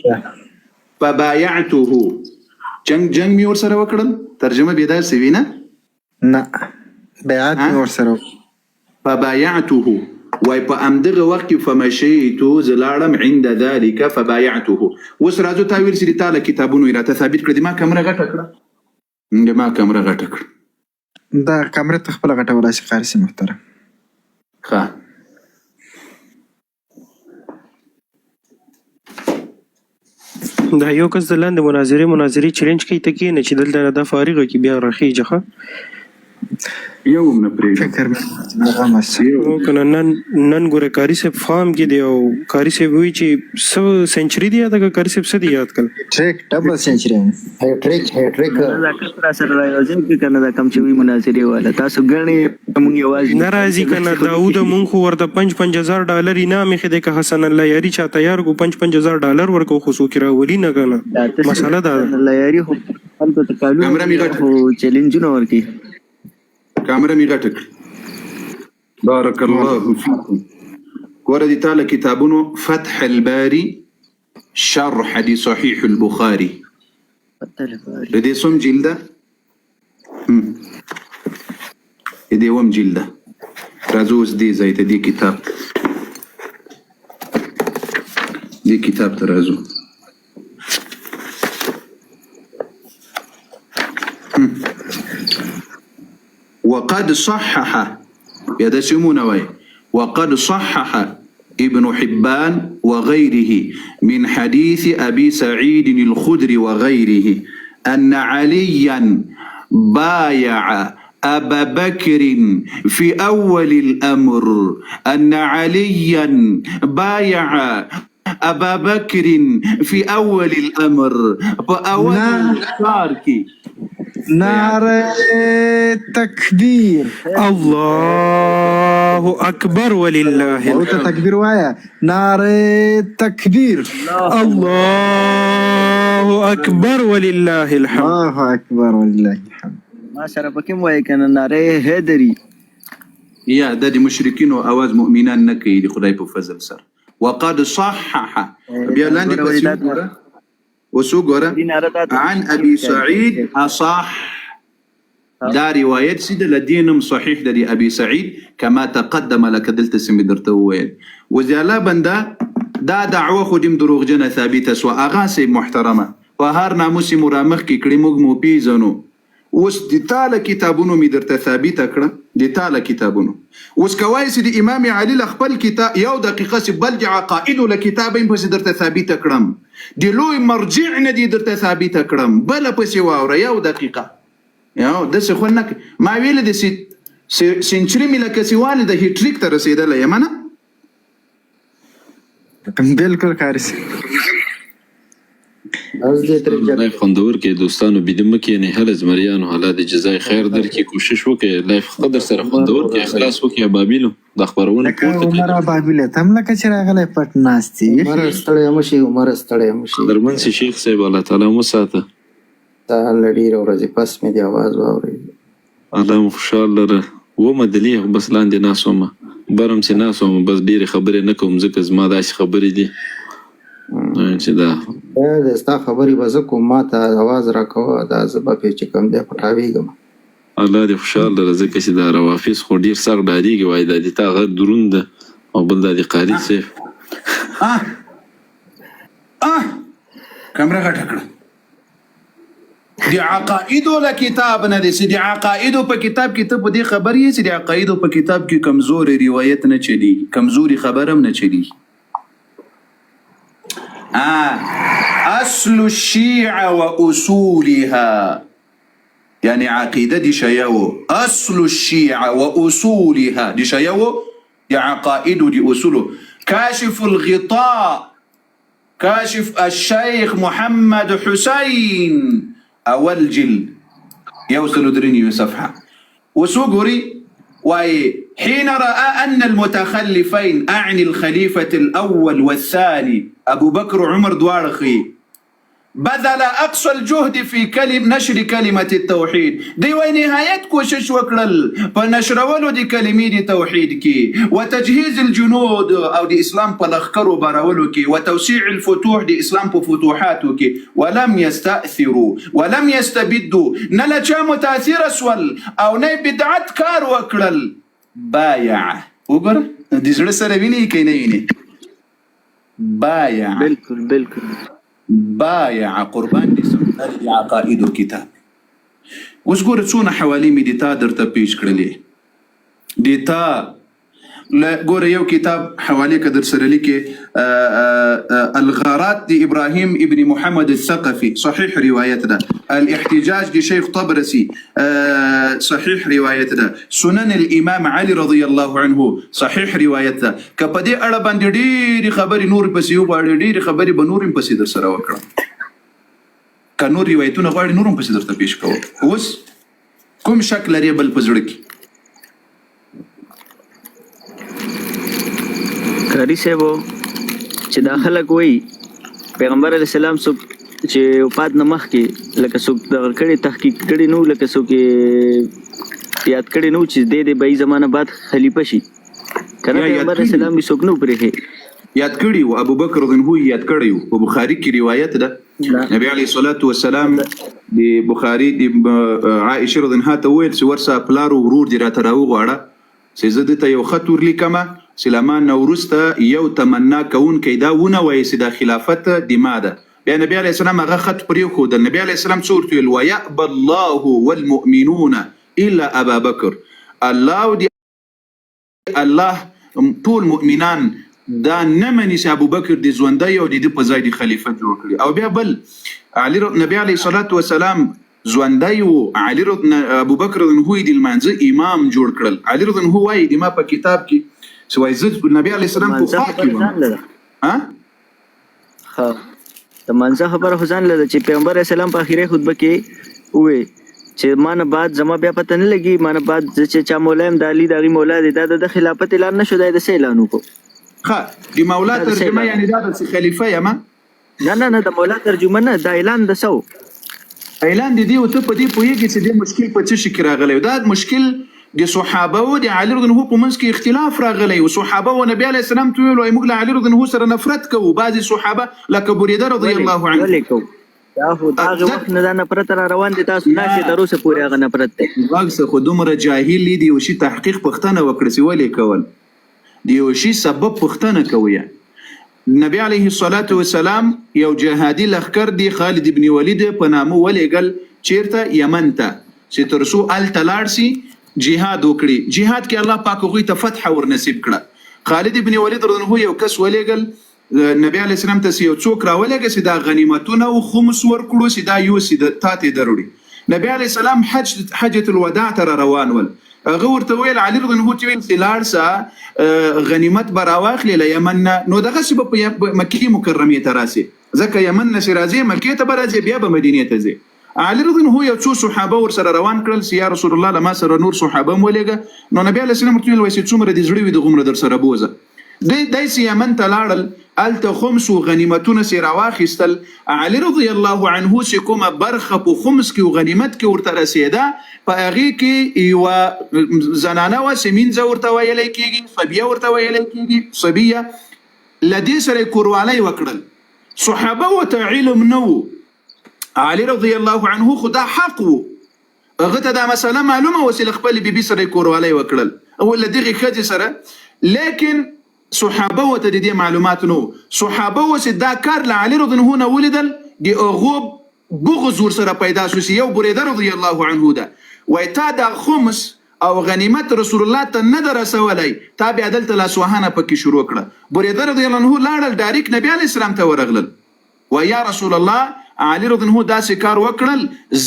فبايعته جنگ می ور سره وکړل ترجمه به دا سوي نه بیعت می ور سره فبايعته وای په امدغه وخت کې فمشيت زلاړم عند ذلك فبايعته وس راځو تاویل سری تعالی کتابونو راته ثابت کړی ما کمره غټه کړه دا کمره تخپل غټه وراسي قارسي محترم ښه دا یو کس د لاندې مناظرې چیلنج کوي ته کې نه چې دلته دا فارغه کې بیا راخیږي ښه یو هم نه پرېږدم فکر مې کنه نن ګوره کاری صاحب فارم کې دی او کاری صاحب وی چې 100 سنچري دی یاد کړه کاری صاحب څه دی یاد کړ ټریک ډبل سنچري هټریک دا کثر سره راځي کې کنه دا کم چې وی مناظرې والا تاسو غني موږ یوازې ناراضي کنه داوود مونږ ورته $5000 انعام خې د حسن الله یاري چا تیار کو $5000 ورکو خصو کرا ولی نه کنه مساله دا الله یاري خو خلکو ته کالو چیلنجونه ورکی کامره می غټک بارك الله فيكم ورد تعالى كتابنا فتح الباري شرح دي صحيح البخاري لدي صم جلدة دي وم جلدة رازوز دي زيت دي كتاب ترازو وقد صحح وقد صحح ابن حبان وغيره من حديث أبي سعيد الخدري وغيره أن عليا بايع أبا بكر في أول الأمر أن عليا بايع أبا بكر في أول الأمر فأول الشارك نعره تکبیر الله اکبر ولله او ته تکبیر وایا نعره تکبیر الله اکبر ولله الحمد الله اکبر ولله الحمد ما سره پکې وای کنه ناره هدري يا د مشرکین او اواز مؤمنان نه کوي د خدای په فضل سره وقد صحح بیا لاندې پسې وسوغورا عن ابي سعيد اصح دا روايات سيده لدينم صحيح دي ابي سعيد كما تقدم لك دلت سمي درته وين وزيالا بندا دا دعوه خودم دروغجنه ثابته سو اغاسي محترمه وهر ناموسي مرامخ کی کړي موږ مو پیژنو اوس د تعالی کتابونو می درته ثابت کړه د تعالی کتابونو اوس کوایس د امام علي خپل کتاب یو دقیقه سي بلج عقائد له کتابین په درته ثابت کړم د لوی مرجع نه دي درته ثابت کړم بل په سی واوره یو دقیقه یو د څه خلنک ما ویل د سنچري ملکه سی والده هټریک ته رسیدله یمنه بالکل کارس از دې تر لایف خوندور کې دوستانو بيدمه کې نه هله زمریانو حالا د جزای خیر درکې کوشش وکړي لایف قدر سره خوندور کې اخلاص وکړي بابیلو د خبرونه لکه عمر بابیله تم لکه چې راغلی پټ ناستي عمر ستړی مشي عمر ستړی مشي درمن سي شیخ صاحب الله تعالی مو ساته دا لډیر ورځې پس مې دی आवाज واورېد الله مو خوشاله لره و مدلی بس لاندې ناسومه برم سي ناسومه بس ډېرې خبرې نه کوم ځکه زما داسې خبرې دي چې دا دا ستا خبرې به زه کوم ما ته आवाज راکوه دا زه به پې چې کوم دی پټاوېږم الله دې خوشحال لره ځکه چې دا روافظ خو ډېر سخت ډارېږي وایي دا د تا غږ دروند ده او بل دا د قاري صاحب کمره غټه کړه د عقایدو له کتاب نه دی چې د عقایدو په کتاب کې ته په دې خبر یې چې د عقایدو په کتاب کې کمزوري روایت نه چلی کمزوري خبر هم نه چلی اصل الشيعة وأصولها يعني عقيدة دي شياو أصل الشيعة وأصولها دي شياو يا عقائد دي أصوله كاشف الغطاء كاشف الشيخ محمد حسين أول جلد يوصل دريني صفحة وسوقري حين رأى أن المتخلفين أعني الخليفة الأول والثاني أبو بكر وعمر دوارخي بذل أقصى الجهد في نشر كلمة التوحيد دي ونهاية كوشش وكرل فنشر ولو دي كلمة دي توحيد كي وتجهيز الجنود أو دي إسلام بلخكرو براولو كي وتوسيع الفتوح دي إسلام بفتوحاتو كي ولم يستأثروا ولم يستبدوا نلا متاثير أسول أو ني بدعت كار وكرل بايع وګر د زړه سره ویني کې نه ویني بايع بالکل بايع قربان دي سنت دي عقائد الكتاب اوس ګوره څونه حوالی مې د تا درته پیش کړلې د تا ګوره یو کتاب حوالی که در سره لیکي الغارات دي ابراهيم ابن محمد الثقفي صحيح روايت ده الاحتجاج دي شيخ طبرسي صحيح روايت ده سنن الامام علي رضي الله عنه صحيح روايت ده کپدې اړه باندې ډېری خبرې نور پسې یو باندې ډېری خبرې به نور پسې در سره وکړم که نور روایتونه غواړي نور پسې درته پیش کوم اوس کوم شک لري بل په زړه کې قاری صاحب چې دا خلک وایي پیغمبر علیه السلام څوک چې وفات نه مخکې لکه څوک دغه کړي تحقیق کړي نو لکه څوک یاد کړي نو چې د دې بې زمانه بعد خلیفه شي کنه پیغمبر علیه السلام به څوک نو پرې یاد کړي او ابو بکر رضی الله عنه یاد کړي او بخاری کې روایت ده نبی علیه الصلاۃ والسلام د بخاری د عائشه رضی الله عنها ته ویل چې ورسه پلار او ورور دې راته راوغواړه چې زه دې ته یو خط ورلیکمه سلمان نورسته یو تمنا کون کې دا ونه وایي چې د خلافت دماء ده بیا نبی علیه السلام هغه خط پرې خو د نبی علیه السلام څورت ویل ويأبى الله والمؤمنون الا ابا بکر الله ټول مؤمنان دا نه مني چې ابو بکر د ژوندۍ او د په ځای د خلیفت جوړ کړي او بیا بل علي نبی علیه الصلاۃ والسلام ژوندۍ او علي ابو بکر هو د المنځ امام جوړ کړل علي رضی الله وايي د ما په کتاب کې سوای زد النبي عليه السلام په خاطر ها د منځه خبره حسین لده چې پیغمبر اسلام په اخیری خطبه کې وې چې مانه بعد زما بیا پته نه لګي مانه بعد چې چا مولایم د علي دغه مولا دی د خلافت اعلان نشو د اعلان وکړو ها دی مولا ترجمه یعنی دا د خلیفہ یم نه د مولا ترجمه نه د اعلان د سو اعلان دی او ته په دې پوهیږي چې د مشکل په څه شي راغلی دا مشکل د صحابه او د علي رضی الله په منځ کې اختلاف راغلی او صحابه او نبی علیه السلام ته ویل موږ له علي رضی الله سره نفرت کوو بعضی صحابه لکه بریده رضی الله عنه دا هو دا وخت نه نفرت را روان دي تاسو نه چې تر اوسه پورې هغه نفرت دی واګه خو دومره جاهل دي او شي تحقیق پښتنه وکړي سی ولې کول دی او شي سبب پښتنه کوي نبی علیه الصلاۃ والسلام یو جهادي لخر دی خالد ابن ولید په نامه ولېګل چیرته یمن ته چې ترسو ال تلارسي جهاد وکړي جهاد کې الله پاک غوي ته فتح ور نصیب کړه خالد ابن ولید رضی الله یو کس ولېګل نبی علیه السلام ته یو څوک راولېګه چې دا غنیمتونه او خمس ورکړو چې دا یو سید تاتې دروړي نبی علیه السلام حجۃ الوداع تر روان ول هغه ورته ویل علي رضی الله عنه چې لارسه غنیمت براواخلې له یمن نو دغه چې په مکه مکرمه ته راسي ځکه یمن نه چې راځي مکې ته به راځي بیا به مدینې ته ځي. علي رضی الله عنه یو څو صحابه ورسره روان کړل چې یا رسول الله لما سره نور صحابه هم ولېږه. نو نبی علیه السلام ورته ویل چې څومره دې زړه وي دغومره در سره بوځه. دی چې یمن ته لاړل هلته خمس و غنیمتونه چې راواخیستل. علي رضی الله عنه چې کومه برخه په خمس کې او غنیمت کې ورته رسېده په هغې کې یوه زنانه وه چې مینځه ورته ویلی کېږي، صبیه ورته ویلی کېږي، صبیه له دې سره یې کوروالی وکړل. صحابه ورته علم نه و، علي رضی الله عنه خو دا حق و، هغه ته دا مسله معلومه وه چې له خپلې بیبي سره یې کوروالی وکړل او له دغې ښځې سره، لیکن صحابه ورته د دې معلومات نه و. صحابه وه چې دا کار له علي رضی الله عنه نه ولیدل، د هغو بغض ورسره پیدا شو چې یو بریده رضی الله عنه ده وایي تا دا خمس او غنیمت رسول الله ته نه ده رسولی، تا بیا دلته لاسوهنه پکې شروع کړه. بریده رضی الله عنه لاړل ډایرکټ نبي علیه السلام ته ورغلل، وایي یا رسول الله علي رضی الله عنه داسې کار وکړل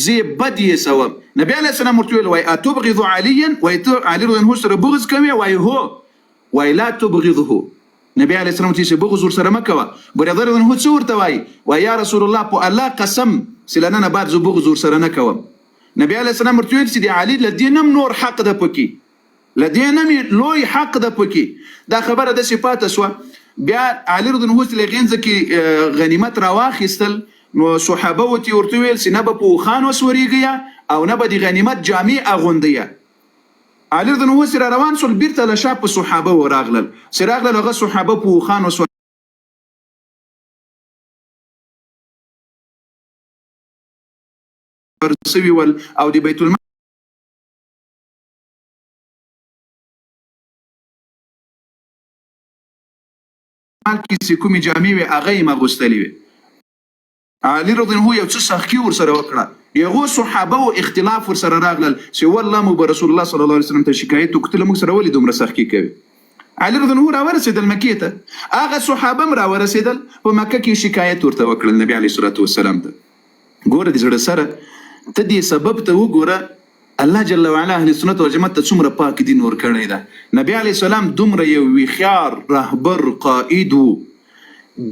زه بد یې سوم. نبي علیه السلام ورته ویل وایي اتبغض علیا، وایي ته علي رضی الله عنه سره بغض کوې؟ وایي هو. وایي لا تبغضه. نبي علیه السلام ورته چې بغض ورسره مه کوه. بریده رضی الله عنه څه ورته وایي؟ وایي یا رسول الله په الله قسم چې له ننه بعد زه بغض ورسره نه کوم. نبي علیه السلام ورته ویل چې د علي له دې نه نور حق ده پکې، له دې نه لوی حق ده پکې. دا خبره داسې پاته شوه. بیا علي رضی الله عنه له غینځه کې غنیمت راواخیستل، نو صحابه ورته ویل چې نه به په اوښان وسورېږئ او نه به د غنیمت جامې اغوندئ. علي رضی الله عنه سره روان شول، بیرته له شا په صحابه وراغلل، چې راغلل هغه صحابه په اوښان وسورېدل سوي ول او د بیت المال کې چې کومې جامې وې هغه یې اغوستلې وې. علي رضی الله عنه یو څه سخي ورسره وکړه، یغو صحابه او اختلاف ورسره راغلل چې والله موږ به رسول الله صلی الله علیه وسلم ته شکایت وکړو ته موږ سره ولې دومره سخي کوي. علي رضی الله عنه راورسېدل مکې ته، هغه صحابه هم راورسېدل، په مکه کې شکایت ورته وکړل نبي علیه الصلاة والسلام ته. ګوره د زړه سره ته دې سبب ته وګوره الله جل وعلا اهل سنت والجماعت ته څومره پاک دین ورکړی ده. نبي علیه السلام دومره یو ویښیار رهبر قائد و،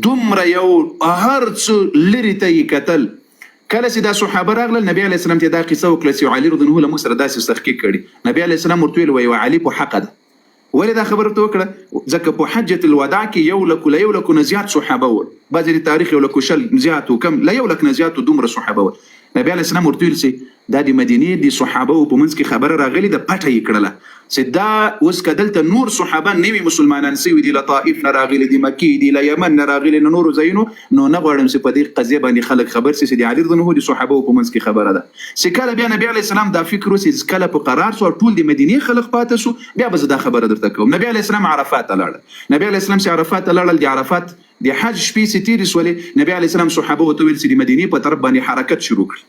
دومره یو هر څه لرې ته یې کتل. کله چې دا صحابه راغلل نبي علیه السلام ته دا قصه وکړه چې علي رضی الله عنه له موږ سره داسې سخي کړي. نبي علیه السلام ورته ویل وایي علي په حقه ده. ولې دا خبره ورته وکړه؟ ځکه په حجة الوداع کې یو لکو نه زیات صحابه ول، بعضې د تاریخ یو لکو شل زیات و کم له یو لک نه زیات دومره صحابه ول. نبي علیه السلام ورته ویل چې دا د مدینې د صحابه په منځ کې خبره راغلې ده پټه یې کړله چې دا اوس که دلته نور صحابه نوي مسلمانان سوي دي، له طائف نه راغلي دي، مکې دي، له یمن نه راغلي، له نورو ځایونو، نو نه غواړم چې په دې قضیه باندې خلک خبر شي چې د علي رضی الله عنه د صحابه په منځ کې خبره ده. چې کله بیا نبي علیه السلام دا فکر وسي کله په قرار شو ټول د مدینې خلک پاته شو، بیا به زه دا خبره درته کوم. نبي علیه السلام عرفات ته لاړل، نبي علیه السلام چې عرفات ته لاړل د عرفات د حج شپې چې تېرې شولې، نبي علیه السلام صحابه ورته ویل چې د مدینې په طرف باندې حرکت شروع کړي.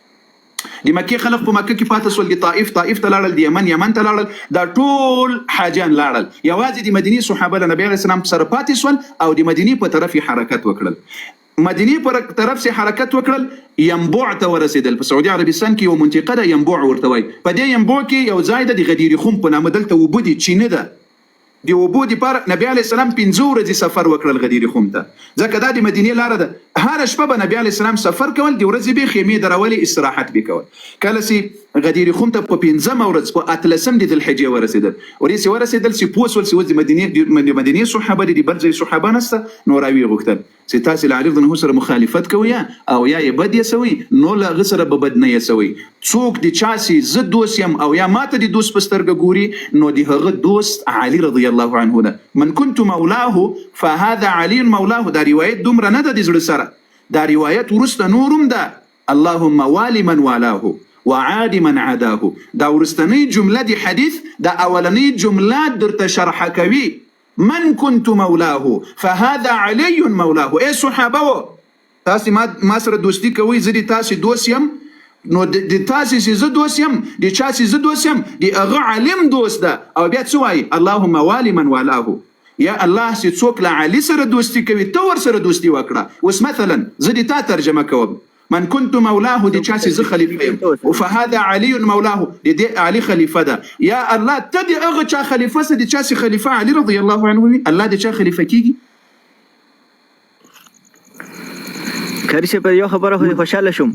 د مکې خلک په مکه کې پاته شول، د طائف ته لاړل، د یمن ته لاړل، دا ټول حاجیان لاړل، یوازې د مدینې صحابه له نبي علیه السلام سره پاتې شول او د مدینې په طرف یې حرکت وکړل. مدینې په طرف یې حرکت وکړل، ینبوع ته ورسېدل. په سعودي عربستان کې یو منطقه ده ینبوع ورته وایي. په دې ینبوع کې یو ځای ده د غدیر خم په نامه، دلته اوبه دي، چینه ده. د اوبو دپاره نبي علیه السلام 5 ورځې سفر وکړل غدیر خم ته، ځکه دا د مدینې لاره ده. هره شپه به نبي علیه السلام سفر کول، د ورځې به خیمې درولې، استراحت به کول. کله چې غدیر خم ته په 5مه ورځ په 18 د ذوالحجې ورسېدل، ورسې ورسېدل چې پوه شول چې اوس د مدینې صحابه دي، د بل ځای صحابه نشته، نو راویې غوښتل چې تاسې له علي رضی الله عنه سره مخالفت کوئ او یا یې بد یسوئ، نو له هغه سره به بد نه یسوئ. څوک د چا چې زه دوست یم او یا ماته د دوست په سترګه ګوري، نو د هغه دوست علي رضی الله عنه ده. من كنت مولاه فهذا علي مولاه. دا روایت دومره نه ده د زړه سره، دا روایت وروسته نورم ده. اللهم والي من والاه وعاد من عاداه. دا ورستنی جمله دی حدیث، دا اولنی جمله درته شرح کوي. من كنت مولاه فهذا علي مولاه. ای صحابه تاسې ما سره دوستی کوئ، زه د تاسې دوست یم، نو د تاسې چې زه دوست یم، د چا چې زه دوست یم، د هغه علم دوست ده. او بیا څه وایي؟ اللهم والي من والاه. یا الله چې څوک له علي سره دوستی کوي ته ورسره دوستی وکړه. اوس مثلا زه د تا ترجمه کوم، من كنت مولاه د چا چې زه خلیفه یم، فهذا علي مولاه، د دې علي خلیفه ده. یا الله ته د هغه چا خلیفه سه، د چا چې خلیفه علي رضی الله عنه وي، الله د چا خلیفه کیږي؟ کاری صاحب یو خبره خو خوشاله شوم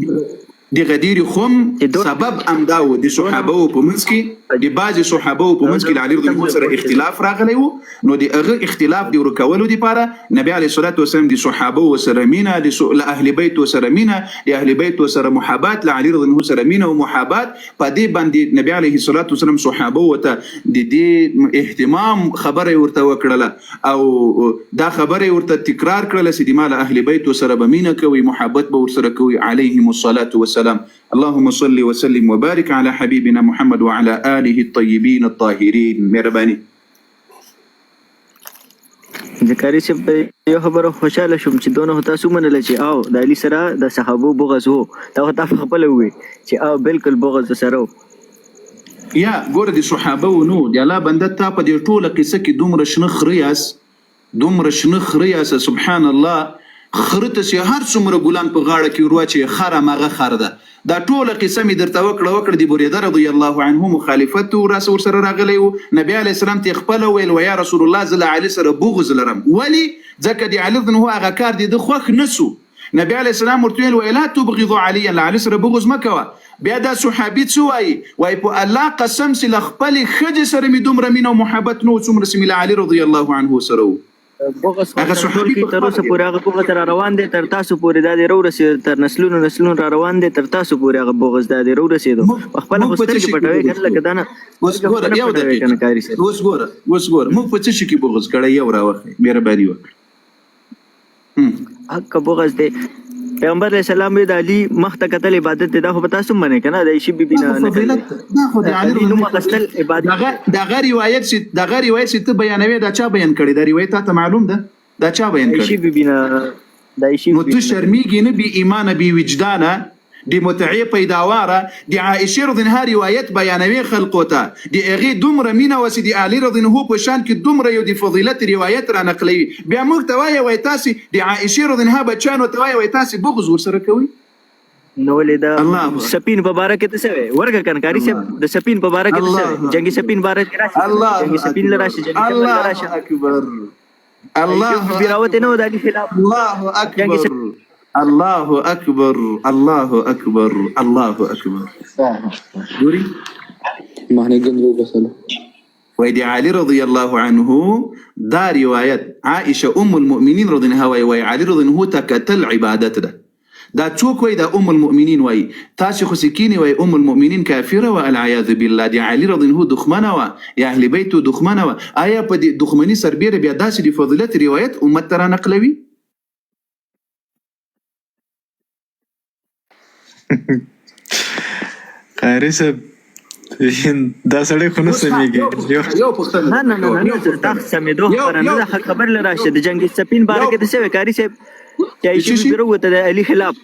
د غدیر خوم سبب امداو د صحابه په منځ کې د بعض صحابه په منځ کې علي رضی الله سره اختلاف راغلی وو نو د هغه اختلاف دی ورکولو لپاره نبی علیه الصلاۃ والسلام د صحابه سره مینه د اهل بیت سره مینه د اهل بیت سره محبت ل علي رضی الله سره مینه او محبت په دې باندې نبی علیه الصلاۃ والسلام صحابه ته د دې اهتمام خبره ورته وکړه او دا خبره ورته تکرار کړله چې د مال اهل بیت سره بمینه کوي محبت به ورسره کوي علیهم الصلاۃ والسلام اللهم صل وسلم وبارك على حبيبنا محمد وعلى آله الطيبين الطاهرين مهرباني ذکری صاحب یو خبره خوشاله شوم چې دونه تاسو منل چې او د علي سره د صحابه بغض وو دا تاسو خپل وي چې او بالکل بغض سره یا ګور دي صحابه ونو دی الله بنده تا په دې ټوله قصه کې دومره شنخ ریاس سبحان الله خرته سي هر څومره ګلان په غاړه کې ورواچي خره ماغه خره ده دا ټوله قصه می درته وکړه دی بوریده رضی الله عنه مخالفت او رسول سره راغلی نبی علی السلام ته خپل ویل و یا رسول الله صلی الله علیه وسلم بغض لرم ولی ځکه دی علي بن هو هغه کار دی د خوخ نسو نبی علی السلام ورته ویل لا تبغض عليا علي سره بغض مکوا بیا دا صحابي څوای وای په الله قسم سي خپل خج سره می دومره مینه او محبت نو څومره سي علي رضی الله عنه سره بغض هغه صحابي تر اوسه پورې هغه بغض را روان دي تر تاسو پورې دا دی ورسې تر نسلونو را روان دي تر تاسو پورې هغه بغض دا دی ورسېدو خپل خستر کې پټوي کړل کدا نه اوس ګوره یو دقیقه اوس ګوره موږ په څه کې بغض کړی یو راوخه مهرباني وکړه حق بغض دی پیغمبر علیہ السلام د علي مخته قتل عبادت دا خو تاسو منه کنه د شی بي نه نه خو د علي نو مقتل عبادت دا روایت ته بیانوي دا چا بیان کړی دا روایت ته معلوم ده دا چا بیان کړی شی بي نه دا شی نو ته شرمېږي نه بي ایمان بي وجدانه دی متعی پیداواره دی عائشه رضی الله روایت بیانوي خلقو ته دی هغه دومره مینه وسی دی علي رضی الله په شان کې دومره یو دی فضیلت روایت را نقلوي بیا موږ ته وایي تاسو دی عائشه رضی الله بچانو ته وایي تاسو بغض ورسره کوي نو لیدا سپین مبارک ته څه وي ورګه کنکاری صاحب د سپین مبارک ته څه جنگي سپین مبارک راشي جنگي سپین لراشي الله اکبر الله بیراوت نه ودانی خلاف الله اکبر الله اکبر الله اکبر الله اکبر ګوري معنی ګندرو بسله وای دی علي رضی الله عنه دا روایت عائشه ام المؤمنین رضی الله عنها وای علي رضی الله تکتل عبادت ده دا څوک وای دا ام المؤمنین وای تاسو خو سکینی وای ام المؤمنین کافره و العیاذ بالله دی علي رضی الله دښمنه و یا اهل بیت دښمنه و آیا په دې دښمنی سربېره بیا داسې دی فضیلت روایت امت تر نقلوي قاری صاحب دا سړی خو نه سمېږي یو پوښتنه نه تاسو سمېدو خبره نه ده خبر لراشه د جنگي سپین باره کې د څه کاری صاحب چې شي ګروته د علي خلاف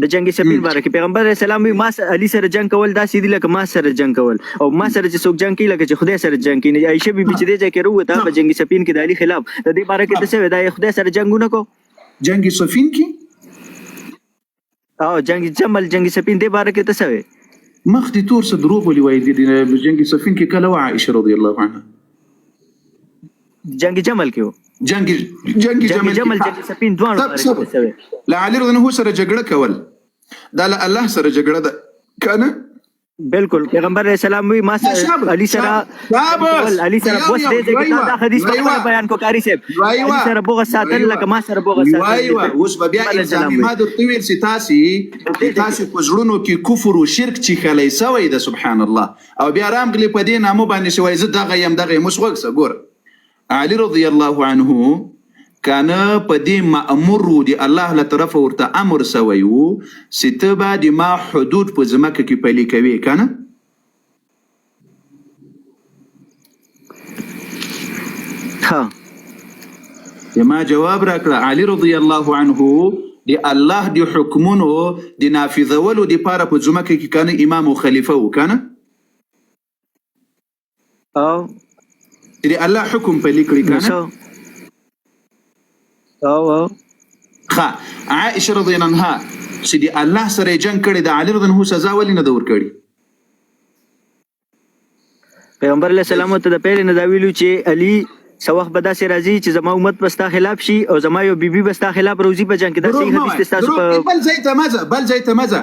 د جنگي سپین باره کې پیغمبر اسلام ما علي سره جنگ کول دا سیدی لکه ما سره جنگ کول او ما سره چې څوک جنگ کوي لکه چې خدای سره جنگ کوي عائشه بي چې دې ځکه وروته په جنگي سپین کې د علي خلاف د دې باره کې د څه دا خدای سره جنگونه کو جنگي سفین کې او جنگي جمل جنگي سپین دې باره کې څه وي مخ دي تور څه دروغ ولي وای دي جنگي سفین کې کله عائشه رضی الله عنها جنگي جمل کې جنگي جمل جنگي سپین دوه څه وي لا علي رضی الله سره جګړه کول دا له الله سره جګړه ده کنه بالکل پیغمبر اسلام وی ما علي سره علي سره بوس دې چې دا حدیث په بیان کو کاری صاحب علي سره بوغه ساتل لکه ما سره بوغه ساتل وای اوس بیا انسان ما د تویل سي تاسو په ژوندونو کې کفر او شرک چې خلای سوی ده سبحان الله او بیا رامغلی په دې نامو باندې شوی زه دغه يم دغه مسغوکس ګور علي رضی الله عنه کان په دې مأمور دی الله له طرف ورته امر سوی وو ستبا د ما حدود په زمکه کې پلي کوي کنه ها ما جواب راکړه علي رضی الله عنه دی الله دی حکمونو دی نافذولو دی پاره په زمکه کې کنه امام او خلیفہ وکنه او دی الله حکم پلي کړی کنه او خا عائشه رضی الله عنها سيدي الله سره جنگ کړي د علي رضی الله سزا ولې نه دور کړي پیغمبر علیه السلام ته د پیل نه دا ویلو چې علي څه وخت به داسې راځي چې زما امت به ستا خلاف شي او زما یو بیبي به ستا خلاف روزي په جنګ کې. دا صحیح حدیث دی ستاسو په بل ځای ته مزه